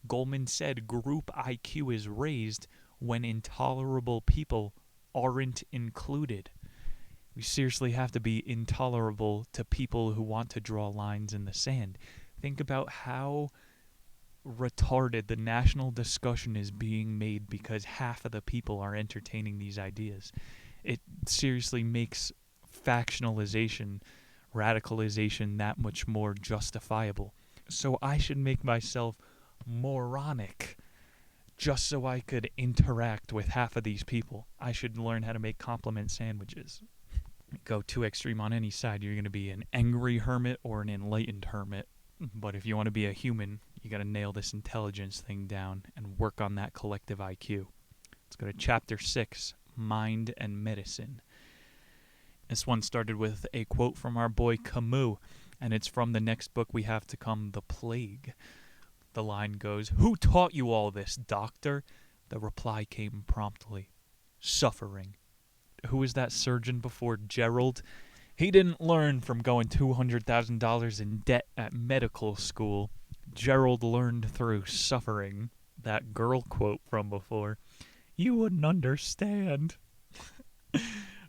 Goleman said group IQ is raised when intolerable people aren't included. We seriously have to be intolerable to people who want to draw lines in the sand. Think about how retarded the national discussion is being made because half of the people are entertaining these ideas. It seriously makes factionalization, radicalization that much more justifiable. So I should make myself moronic just so I could interact with half of these people. I should learn how to make compliment sandwiches. Go too extreme on any side, you're going to be an angry hermit or an enlightened hermit. But if you want to be a human, you got to nail this intelligence thing down and work on that collective IQ. Let's go to chapter 6, Mind and Medicine. This one started with a quote from our boy Camus, and it's from the next book we have to come, The Plague. The line goes, "Who taught you all this, doctor?" The reply came promptly, "Suffering." Who was that surgeon before Gerald? He didn't learn from going $200,000 in debt at medical school. Gerald learned through suffering. That girl quote from before. You wouldn't understand.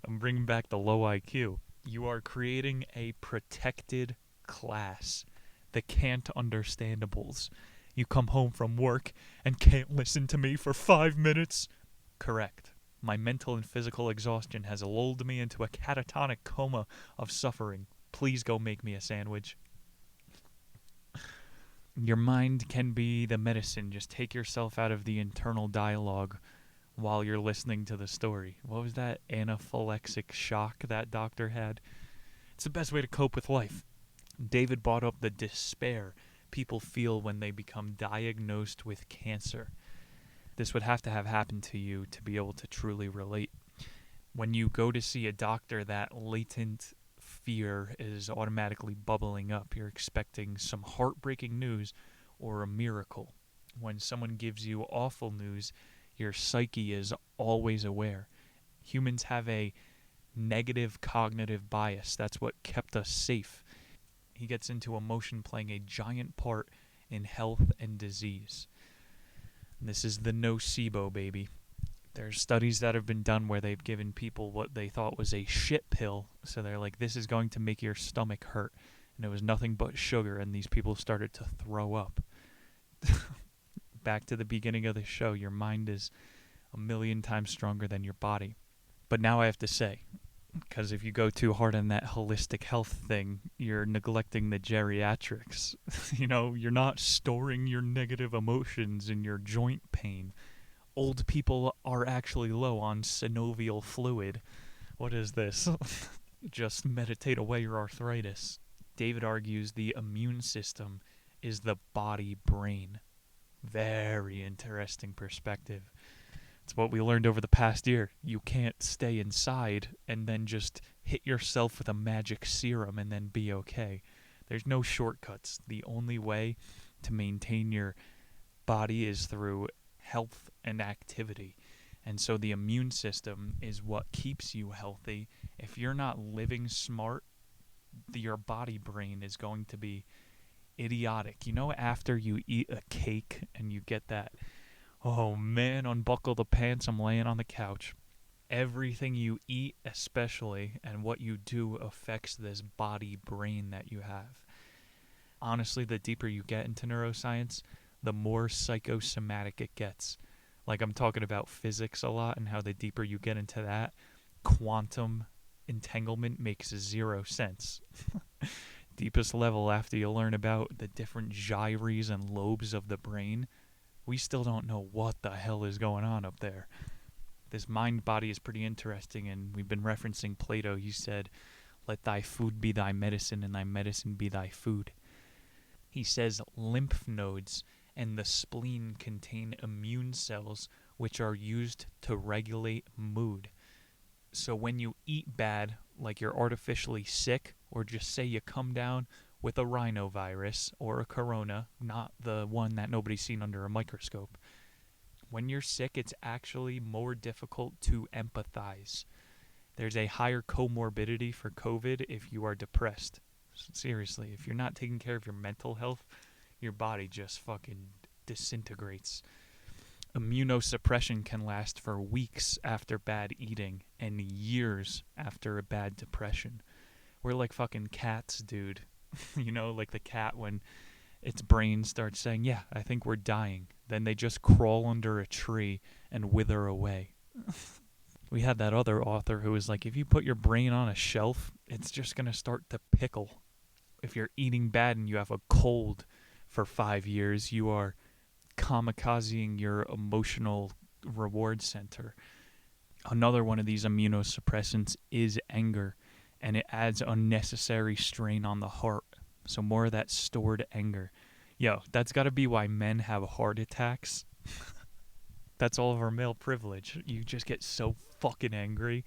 I'm bringing back the low IQ. You are creating a protected class. The can't understandables. You come home from work and can't listen to me for 5 minutes? Correct. My mental and physical exhaustion has lulled me into a catatonic coma of suffering. Please go make me a sandwich. Your mind can be the medicine. Just take yourself out of the internal dialogue while you're listening to the story. What was that anaphylaxis shock that doctor had? It's the best way to cope with life. David brought up the despair people feel when they become diagnosed with cancer. This would have to have happened to you to be able to truly relate. When you go to see a doctor, that latent fear is automatically bubbling up. You're expecting some heartbreaking news or a miracle. When someone gives you awful news, your psyche is always aware. Humans have a negative cognitive bias. That's what kept us safe. He gets into emotion playing a giant part in health and disease. And this is the nocebo, baby. There's studies that have been done where they've given people what they thought was a shit pill. So they're like, this is going to make your stomach hurt. And it was nothing but sugar, and these people started to throw up. Back to the beginning of the show, your mind is 1,000,000 times stronger than your body. But now I have to say, because if you go too hard on that holistic health thing, you're neglecting the geriatrics. You're not storing your negative emotions in your joint pain. Old people are actually low on synovial fluid. What is this? Just meditate away your arthritis. David argues the immune system is the body brain. Very interesting perspective. It's what we learned over the past year. You can't stay inside and then just hit yourself with a magic serum and then be okay. There's no shortcuts. The only way to maintain your body is through health and activity. And so the immune system is what keeps you healthy. If you're not living smart, your body brain is going to be idiotic. After you eat a cake and you get that, oh man, unbuckle the pants, I'm laying on the couch. Everything you eat especially and what you do affects this body brain that you have. Honestly, the deeper you get into neuroscience, the more psychosomatic it gets. Like, I'm talking about physics a lot, and how the deeper you get into that, quantum entanglement makes 0 sense. Deepest level, after you learn about the different gyres and lobes of the brain, we still don't know what the hell is going on up there. This mind-body is pretty interesting, and we've been referencing Plato. He said, let thy food be thy medicine, and thy medicine be thy food. He says lymph nodes and the spleen contain immune cells which are used to regulate mood. So when you eat bad, like you're artificially sick, or just say you come down with a rhinovirus or a corona, not the one that nobody's seen under a microscope, when you're sick, it's actually more difficult to empathize. There's a higher comorbidity for COVID if you are depressed. Seriously, if you're not taking care of your mental health, your body just fucking disintegrates. Immunosuppression can last for weeks after bad eating and years after a bad depression. We're like fucking cats, dude. Like the cat when its brain starts saying, yeah, I think we're dying. Then they just crawl under a tree and wither away. We had that other author who was like, if you put your brain on a shelf, it's just going to start to pickle. If you're eating bad and you have a cold for 5 years, you are kamikazing your emotional reward center. Another one of these immunosuppressants is anger, and it adds unnecessary strain on the heart. So more of that stored anger. Yo, that's got to be why men have heart attacks. That's all of our male privilege. You just get so fucking angry.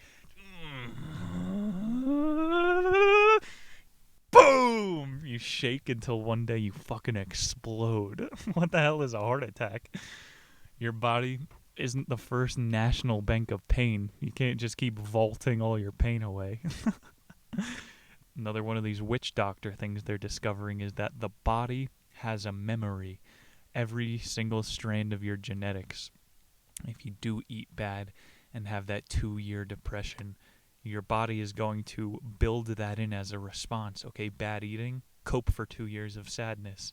Boom! You shake until one day you fucking explode. What the hell is a heart attack? Your body isn't the first national bank of pain. You can't just keep vaulting all your pain away. Another one of these witch doctor things they're discovering is that the body has a memory. Every single strand of your genetics. If you do eat bad and have that 2-year depression, your body is going to build that in as a response. Okay, bad eating, cope for 2 years of sadness.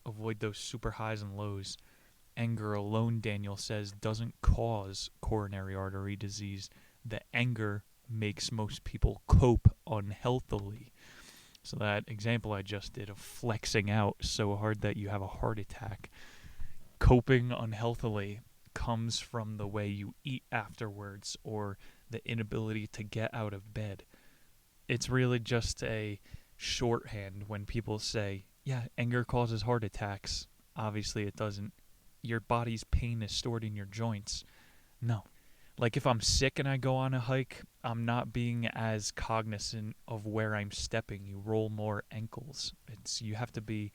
Avoid those super highs and lows. Anger alone, Daniel says, doesn't cause coronary artery disease. The anger makes most people cope unhealthily. So that example I just did of flexing out so hard that you have a heart attack, coping unhealthily comes from the way you eat afterwards or the inability to get out of bed. It's really just a shorthand when people say, yeah, anger causes heart attacks. Obviously it doesn't. Your body's pain is stored in your joints. No. Like if I'm sick and I go on a hike, I'm not being as cognizant of where I'm stepping. You roll more ankles. You have to be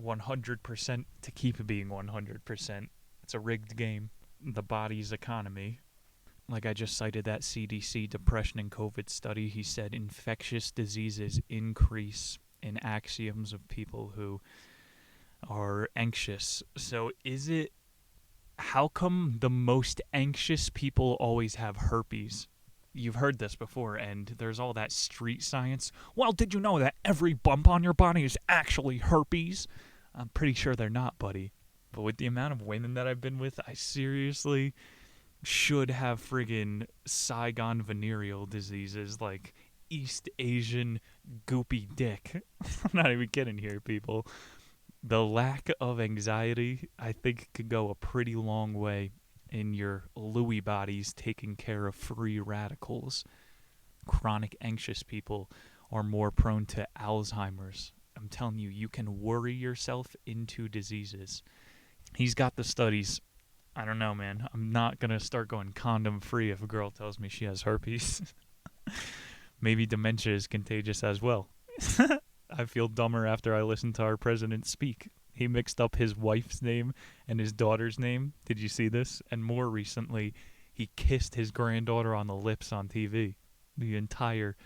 100% to keep being 100%. It's a rigged game. The body's economy. Like I just cited that CDC depression and COVID study. He said infectious diseases increase in axioms of people who are anxious. So how come the most anxious people always have herpes? You've heard this before, and there's all that street science. Well, did you know that every bump on your body is actually herpes? I'm pretty sure they're not, buddy. But with the amount of women that I've been with, I seriously should have friggin' Saigon venereal diseases like East Asian goopy dick. I'm not even kidding here, people. The lack of anxiety, I think, could go a pretty long way in your Lewy bodies taking care of free radicals. Chronic anxious people are more prone to Alzheimer's. I'm telling you, you can worry yourself into diseases. He's got the studies. I don't know, man. I'm not going to start going condom free if a girl tells me she has herpes. Maybe dementia is contagious as well. I feel dumber after I listened to our president speak. He mixed up his wife's name and his daughter's name. Did you see this? And more recently, he kissed his granddaughter on the lips on TV. The entire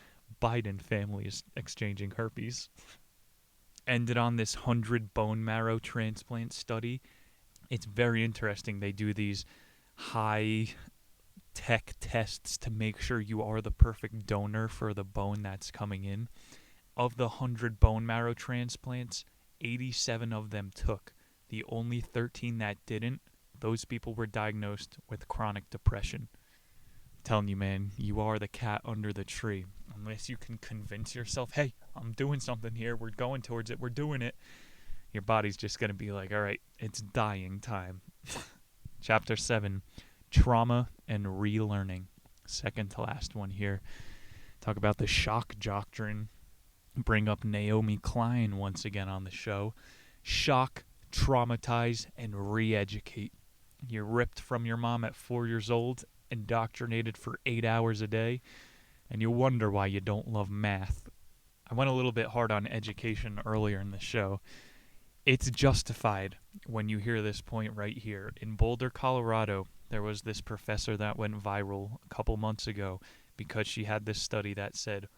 Biden family is exchanging herpes. Ended on this 100 bone marrow transplant study. It's very interesting. They do these high-tech tests to make sure you are the perfect donor for the bone that's coming in. Of the 100 bone marrow transplants, 87 of them took. The only 13 that didn't, those people were diagnosed with chronic depression. I'm telling you, man, you are the cat under the tree. Unless you can convince yourself, hey, I'm doing something here, we're going towards it, we're doing it. Your body's just going to be like, all right, it's dying time. Chapter 7, Trauma and Relearning. Second to last one here. Talk about the shock doctrine. Bring up Naomi Klein once again on the show. Shock, traumatize, and re-educate. You're ripped from your mom at 4 years old, indoctrinated for 8 hours a day, and you wonder why you don't love math. I went a little bit hard on education earlier in the show. It's justified when you hear this point right here. In Boulder, Colorado, there was this professor that went viral a couple months ago because she had this study that said,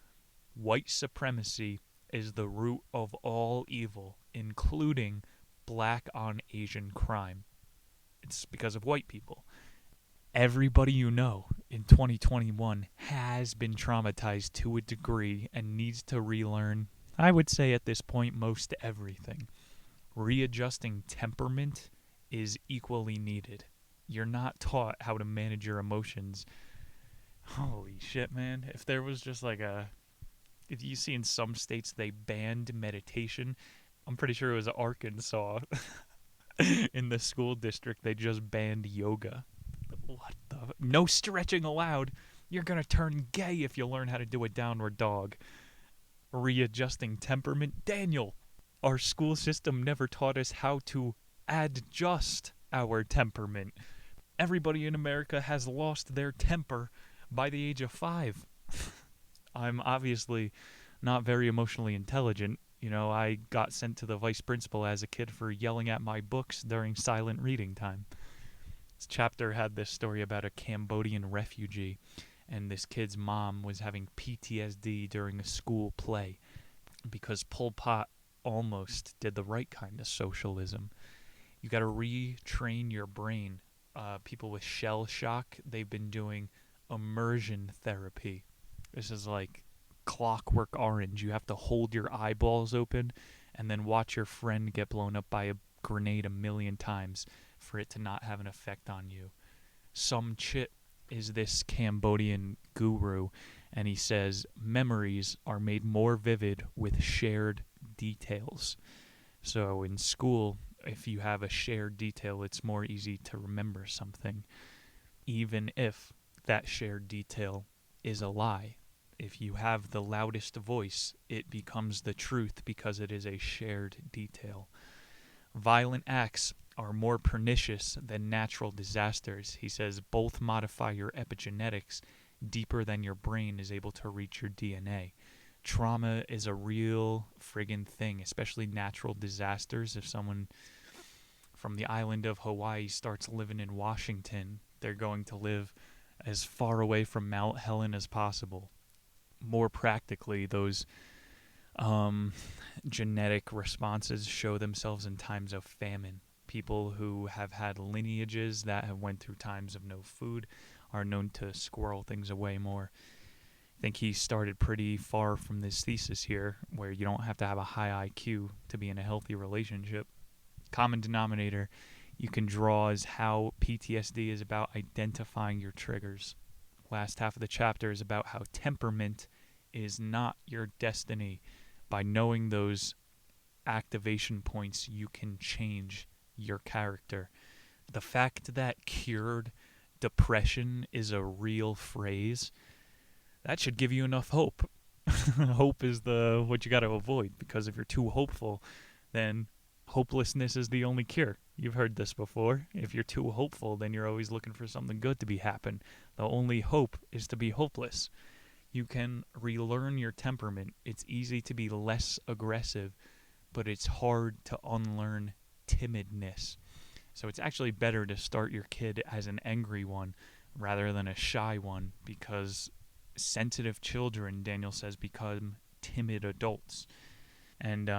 white supremacy is the root of all evil, including black on Asian crime. It's because of white people. Everybody you know in 2021 has been traumatized to a degree and needs to relearn, I would say at this point, most everything. Readjusting temperament is equally needed. You're not taught how to manage your emotions. Holy shit, man. If there was just like if you see in some states they banned meditation, I'm pretty sure it was Arkansas. In the school district, they just banned yoga. What the? No stretching allowed. You're gonna turn gay if you learn how to do a downward dog. Readjusting temperament. Daniel, our school system never taught us how to adjust our temperament. Everybody in America has lost their temper by the age of 5. I'm obviously not very emotionally intelligent. You know, I got sent to the vice principal as a kid for yelling at my books during silent reading time. This chapter had this story about a Cambodian refugee, and this kid's mom was having PTSD during a school play because Pol Pot almost did the right kind of socialism. You got to retrain your brain. People with shell shock, they've been doing immersion therapy. This is like Clockwork Orange. You have to hold your eyeballs open and then watch your friend get blown up by a grenade 1,000,000 times for it to not have an effect on you. Some chit is this Cambodian guru, and he says memories are made more vivid with shared details. So in school, if you have a shared detail, it's more easy to remember something, even if that shared detail is a lie. If you have the loudest voice, it becomes the truth because it is a shared detail. Violent acts are more pernicious than natural disasters. He says both modify your epigenetics deeper than your brain is able to reach your DNA. Trauma is a real friggin' thing, especially natural disasters. If someone from the island of Hawaii starts living in Washington, they're going to live as far away from Mount Helen as possible. More practically, those genetic responses show themselves in times of famine. People who have had lineages that have went through times of no food are known to squirrel things away more. I think he started pretty far from this thesis here, where you don't have to have a high IQ to be in a healthy relationship. Common denominator you can draw is how PTSD is about identifying your triggers. Last half of the chapter is about how temperament is not your destiny. By knowing those activation points, you can change your character. The fact that cured depression is a real phrase, that should give you enough hope. Hope is what you got to avoid, because if you're too hopeful, then hopelessness is the only cure. You've heard this before. If you're too hopeful, then you're always looking for something good to be happen. The only hope is to be hopeless. You can relearn your temperament. It's easy to be less aggressive, but it's hard to unlearn timidness. So it's actually better to start your kid as an angry one rather than a shy one, because sensitive children, Daniel says, become timid adults. And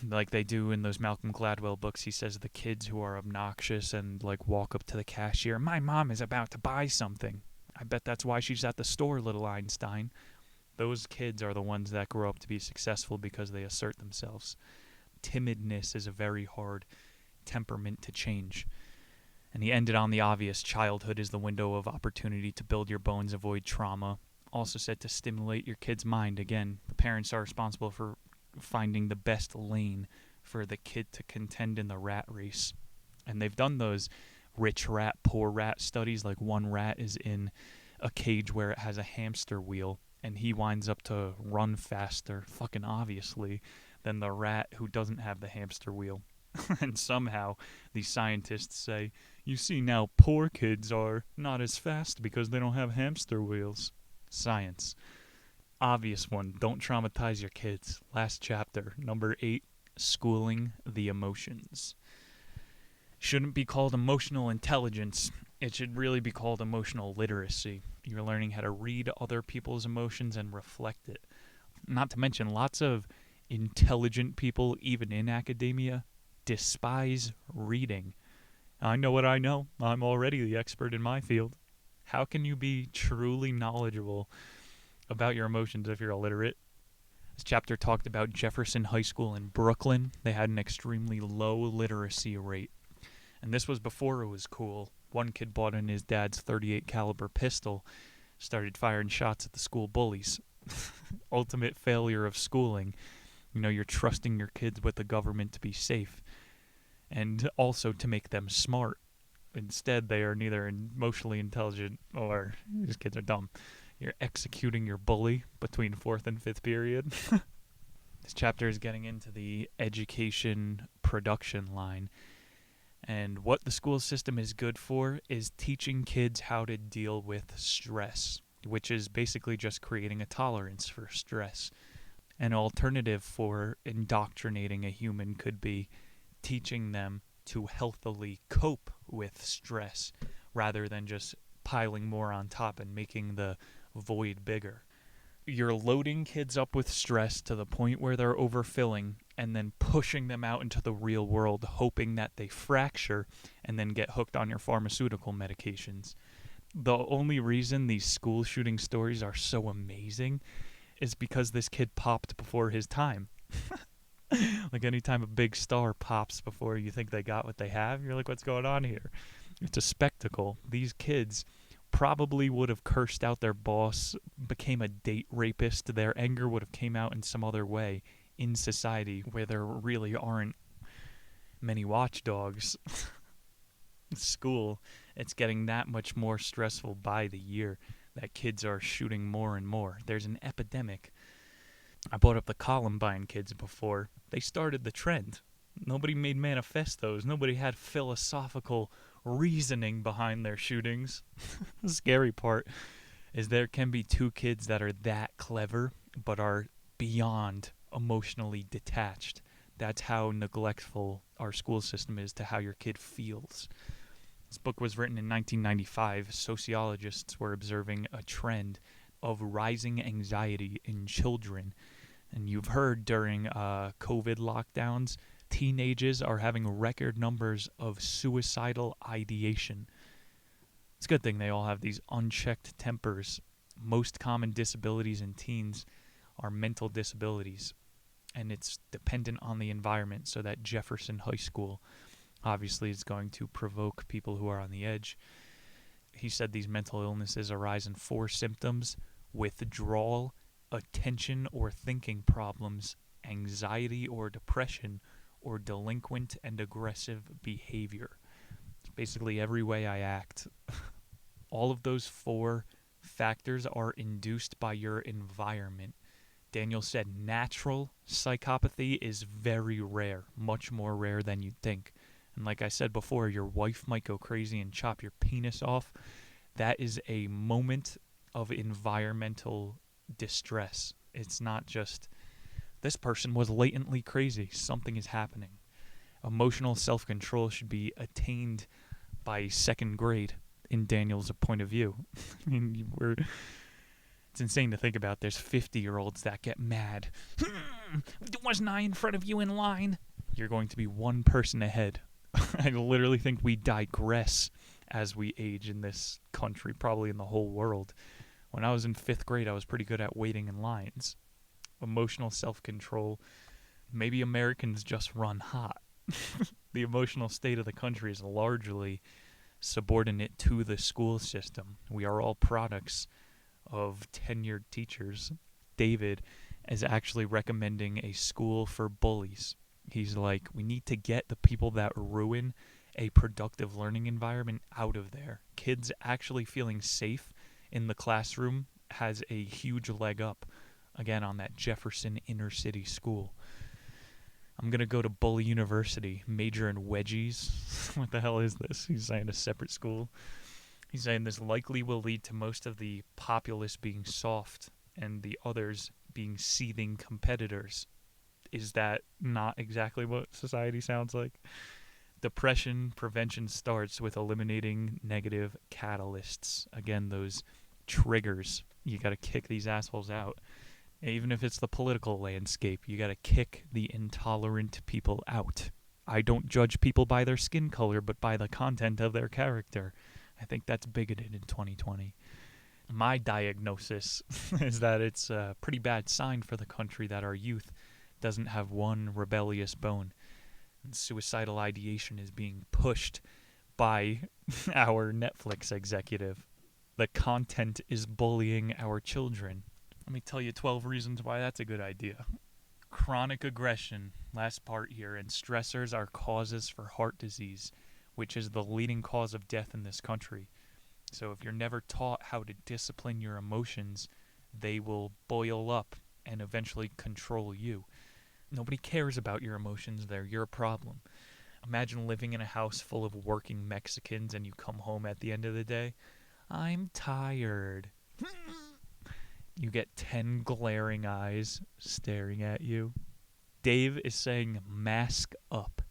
like they do in those Malcolm Gladwell books, he says the kids who are obnoxious and like walk up to the cashier, "My mom is about to buy something. I bet that's why she's at the store, little Einstein." Those kids are the ones that grow up to be successful because they assert themselves. Timidness is a very hard temperament to change. And he ended on the obvious. Childhood is the window of opportunity to build your bones, avoid trauma. Also said to stimulate your kid's mind. Again, the parents are responsible for finding the best lane for the kid to contend in the rat race. And they've done those rich rat, poor rat studies. Like one rat is in a cage where it has a hamster wheel, and he winds up to run faster, fucking obviously, than the rat who doesn't have the hamster wheel. And somehow these scientists say, you see now poor kids are not as fast because they don't have hamster wheels. Science. Obvious one. Don't traumatize your kids. Last chapter, number 8, schooling the emotions. Shouldn't be called emotional intelligence. It should really be called emotional literacy. You're learning how to read other people's emotions and reflect it. Not to mention, lots of intelligent people, even in academia, despise reading. I know what I know. I'm already the expert in my field. How can you be truly knowledgeable about your emotions if you're illiterate? This chapter talked about Jefferson High School in Brooklyn. They had an extremely low literacy rate. And this was before it was cool. One kid bought in his dad's .38 caliber pistol, started firing shots at the school bullies. Ultimate failure of schooling. You know, you're trusting your kids with the government to be safe and also to make them smart. Instead, they are neither emotionally intelligent or these kids are dumb. You're executing your bully between 4th and 5th period. This chapter is getting into the education production line. And what the school system is good for is teaching kids how to deal with stress, which is basically just creating a tolerance for stress. An alternative for indoctrinating a human could be teaching them to healthily cope with stress rather than just piling more on top and making the void bigger. You're loading kids up with stress to the point where they're overfilling and then pushing them out into the real world, hoping that they fracture and then get hooked on your pharmaceutical medications. The only reason these school shooting stories are so amazing is because this kid popped before his time. Like anytime a big star pops before you think they got what they have, you're like, what's going on here? It's a spectacle. These kids probably would have cursed out their boss, became a date rapist. Their anger would have came out in some other way in society where there really aren't many watchdogs. School, it's getting that much more stressful by the year that kids are shooting more and more. There's an epidemic. I brought up the Columbine kids before. They started the trend. Nobody made manifestos. Nobody had philosophical reasoning behind their shootings. The scary part is there can be two kids that are that clever but are beyond emotionally detached. That's how neglectful our school system is to how your kid feels. This book was written in 1995. Sociologists were observing a trend of rising anxiety in children. And you've heard during COVID lockdowns, teenagers are having record numbers of suicidal ideation. It's a good thing they all have these unchecked tempers. Most common disabilities in teens are mental disabilities, and it's dependent on the environment. So that Jefferson High School obviously is going to provoke people who are on the edge. He said these mental illnesses arise in 4 symptoms: withdrawal, attention or thinking problems, anxiety or depression, or delinquent and aggressive behavior. It's basically every way I act. All of those 4 factors are induced by your environment. Daniel said natural psychopathy is very rare, much more rare than you'd think. And like I said before, your wife might go crazy and chop your penis off. That is a moment of environmental distress. It's not just, this person was latently crazy. Something is happening. Emotional self-control should be attained by 2nd grade in Daniel's point of view. I mean, it's insane to think about. There's 50-year-olds that get mad. Wasn't I in front of you in line? You're going to be one person ahead. I literally think we digress as we age in this country, probably in the whole world. When I was in 5th grade, I was pretty good at waiting in lines. Emotional self-control. Maybe Americans just run hot. The emotional state of the country is largely subordinate to the school system. We are all products of tenured teachers. David is actually recommending a school for bullies. He's like, we need to get the people that ruin a productive learning environment out of there. Kids actually feeling safe in the classroom has a huge leg up, again, on that Jefferson inner city school. I'm going to go to Bully University, major in wedgies. What the hell is this? He's saying a separate school. He's saying this likely will lead to most of the populace being soft and the others being seething competitors. Is that not exactly what society sounds like? Depression prevention starts with eliminating negative catalysts. Again, those triggers. You got to kick these assholes out. Even if it's the political landscape, you got to kick the intolerant people out. I don't judge people by their skin color, but by the content of their character. I think that's bigoted in 2020. My diagnosis is that it's a pretty bad sign for the country that our youth doesn't have one rebellious bone. And suicidal ideation is being pushed by our Netflix executive. The content is bullying our children. Let me tell you 12 reasons why that's a good idea. Chronic aggression, last part here, and stressors are causes for heart disease, which is the leading cause of death in this country. So if you're never taught how to discipline your emotions, they will boil up and eventually control you. Nobody cares about your emotions. They're your problem. Imagine living in a house full of working Mexicans and you come home at the end of the day. I'm tired. You get 10 glaring eyes staring at you. Dave is saying mask up.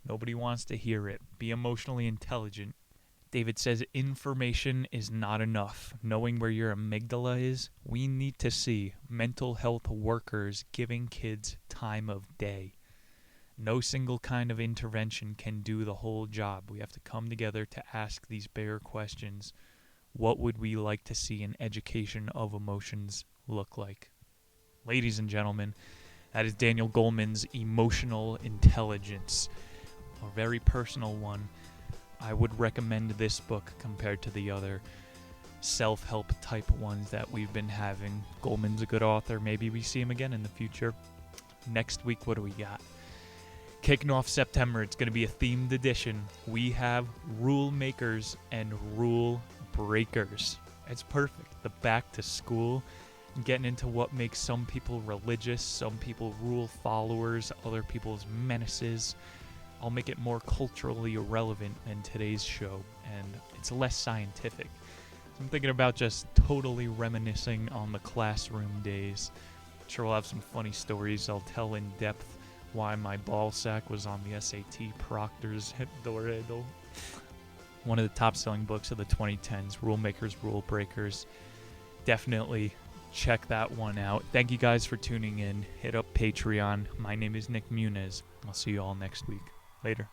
Nobody wants to hear it. Be emotionally intelligent. David says information is not enough. Knowing where your amygdala is, we need to see mental health workers giving kids time of day. No single kind of intervention can do the whole job. We have to come together to ask these bare questions. What would we like to see an education of emotions look like? Ladies and gentlemen, that is Daniel Goleman's Emotional Intelligence, a very personal one. I would recommend this book compared to the other self-help type ones that we've been having. Goleman's a good author. Maybe we see him again in the future. Next week, what do we got? Kicking off September, it's going to be a themed edition. We have rule makers and rule breakers. It's perfect. The back to school, getting into what makes some people religious, some people rule followers, other people's menaces. I'll make it more culturally relevant than today's show, and it's less scientific. So I'm thinking about just totally reminiscing on the classroom days. I'm sure we'll have some funny stories. I'll tell in depth why my ball sack was on the SAT Proctor's door handle. One of the top-selling books of the 2010s, Rule Makers, Rule Breakers. Definitely check that one out. Thank you guys for tuning in. Hit up Patreon. My name is Nick Muniz. I'll see you all next week. Later.